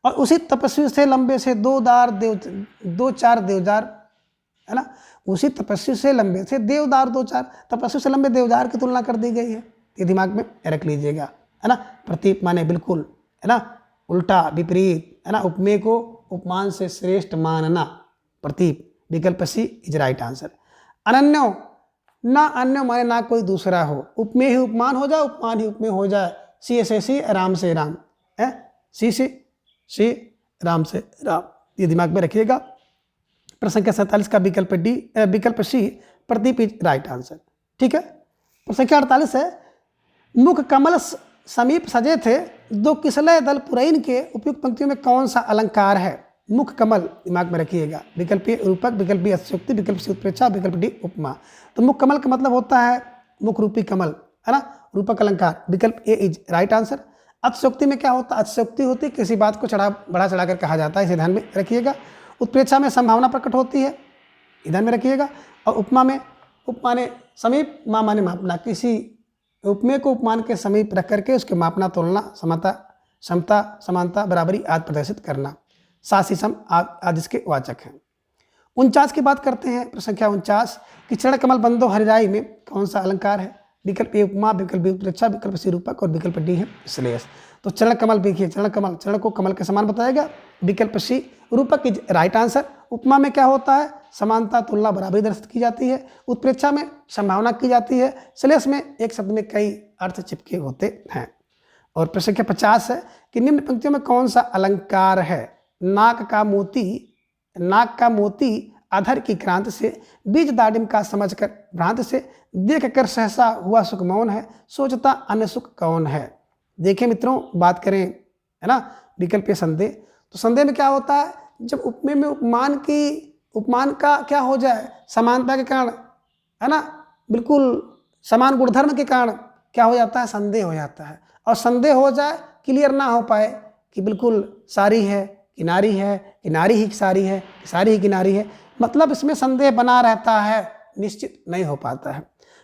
और उसी तपस्वी से लंबे से दो चार देवदार, है ना। उसी तपस्वी से लंबे से देवदार दो चार, तपस्वी से लंबे देवदार की तुलना कर दी गई है। ये दिमाग में रख लीजिएगा, है ना। प्रतीप माने बिल्कुल, है ना, उल्टा, विपरीत, है ना। उपमेय को उपमान से श्रेष्ठ मानना, प्रतीप। विकल्प सी इज राइट आंसर। अनन्यो, ना अन्य माने ना कोई दूसरा हो, उपमेय ही उपमान हो जाए, उपमान ही उपमेय हो जाए। सी से सी, राम से राम, है, सी से सी, राम से राम, ये दिमाग में रखिएगा। प्रश्न संख्या 47 का विकल्प डी, विकल्प सी प्रदीप इज राइट आंसर, ठीक है। प्रश्न संख्या 48 है, मुख कमल समीप सजे थे दो किसलय दल पुरैन के, उपयुक्त पंक्तियों में कौन सा अलंकार है? मुख कमल दिमाग में रखिएगा। विकल्प ए रूपक, विकल्प बी अतिशयोक्ति, विकल्प सी उत्प्रेक्षा, विकल्प डी उपमा। तो मुख कमल का मतलब होता है मुख रूपी कमल, है ना, रूपक अलंकार। विकल्प ए इज राइट आंसर। अतिशयोक्ति में क्या होता है? अतिशयोक्ति होती है किसी बात को बढ़ा चढ़ाकर कहा जाता है, इसे ध्यान में रखिएगा। उत्प्रेक्षा में संभावना प्रकट होती है, ध्यान में रखिएगा। और उपमा में, उप माने समीप, मा माने मापना, किसी उपमेय को उपमान के समीप रख करके उसके मापना, तोलना, समता, समता, समानता, बराबरी आदि प्रदर्शित करना। सासी सम आदि इसके वाचक हैं। 49 की बात करते हैं। प्रश्न संख्या 49 कि चरण कमल बंदो हरिराई में कौन सा अलंकार है? विकल्प ए उपमा, विकल्प बी उत्प्रेक्षा, विकल्प सी रूपक और विकल्प डी है श्लेष। तो चरण कमल देखिए, चरण कमल, चरण को कमल के समान बताएगा। विकल्प सी रूपक इज राइट आंसर। उपमा में क्या होता है? समानता, तुलना, बराबरी दर्शित की जाती है। उत्प्रेक्षा में संभावना की जाती है। श्लेष में एक शब्द में कई अर्थ चिपके होते हैं। और प्रश्न संख्या 50 है कि निम्न पंक्तियों में कौन सा अलंकार है? नाक का मोती अधर की क्रांत से, बीज दाडिम का समझकर भ्रांत से, देख कर सहसा हुआ सुख मौन है, सोचता अन्य सुख कौन है। देखिए मित्रों, बात करें, है ना, विकल्प संदेह। तो संदेह में क्या होता है? जब उपमेय में उपमान का क्या हो जाए? समानता के कारण, है ना, बिल्कुल समान गुणधर्म के कारण क्या हो जाता है? संदेह हो जाता है। और संदेह हो जाए, क्लियर ना हो पाए कि बिल्कुल सारी है किनारी है, किनारी ही सारी है, सारी ही किनारी है, मतलब इसमें संदेह बना रहता है, निश्चित नहीं हो पाता है।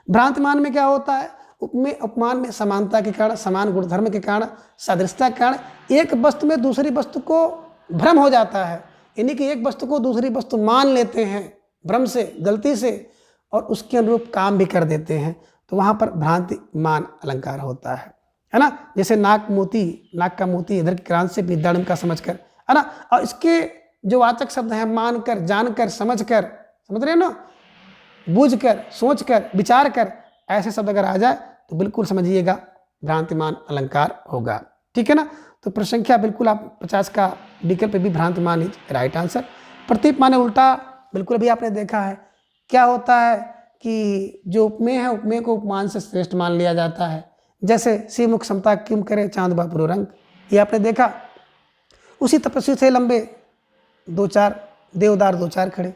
भ्रांतिमान में क्या होता है? उपमान में समानता के कारण, समान गुणधर्म के कारण, सदृशता के कारण एक वस्तु में दूसरी वस्तु को भ्रम हो जाता है, यानी कि एक वस्तु को दूसरी वस्तु मान लेते हैं भ्रम से, गलती से, और उसके अनुरूप काम भी कर देते हैं। तो वहाँ पर भ्रांतिमान अलंकार होता है ना। जैसे नाक का मोती इधर की क्रांत से विद्याणु का समझकर, है ना। और इसके जो वाचक शब्द हैं मानकर, जानकर, समझकर, समझ रहे हो ना, बूझकर, सोचकर, विचार कर, ऐसे शब्द अगर आ जाए तो बिल्कुल समझिएगा भ्रांतिमान अलंकार होगा। ठीक है ना। तो प्रसंख्या बिल्कुल आप 50 का विकल्प भी भ्रांतिमान इज राइट आंसर। प्रतीप माने उल्टा, बिल्कुल भी आपने देखा है। क्या होता है कि जो उपमेय है उपमेय को उपमान से श्रेष्ठ मान लिया जाता है। जैसे सिमुख समता किम करे चांद बापुरो रंग, ये आपने देखा। उसी तपस्वी थे लंबे 2-4 देवदार 2-4 खड़े।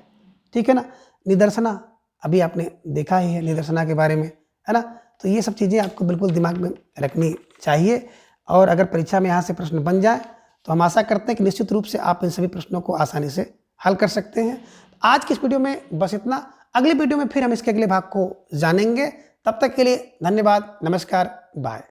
ठीक है ना। निदर्शना अभी आपने देखा ही है निदर्शना के बारे में, है ना। तो ये सब चीज़ें आपको बिल्कुल दिमाग में रखनी चाहिए। और अगर परीक्षा में यहाँ से प्रश्न बन जाए तो हम आशा करते हैं कि निश्चित रूप से आप इन सभी प्रश्नों को आसानी से हल कर सकते हैं। आज की इस वीडियो में बस इतना। अगली वीडियो में फिर हम इसके अगले भाग को जानेंगे। तब तक के लिए धन्यवाद, नमस्कार, बाय।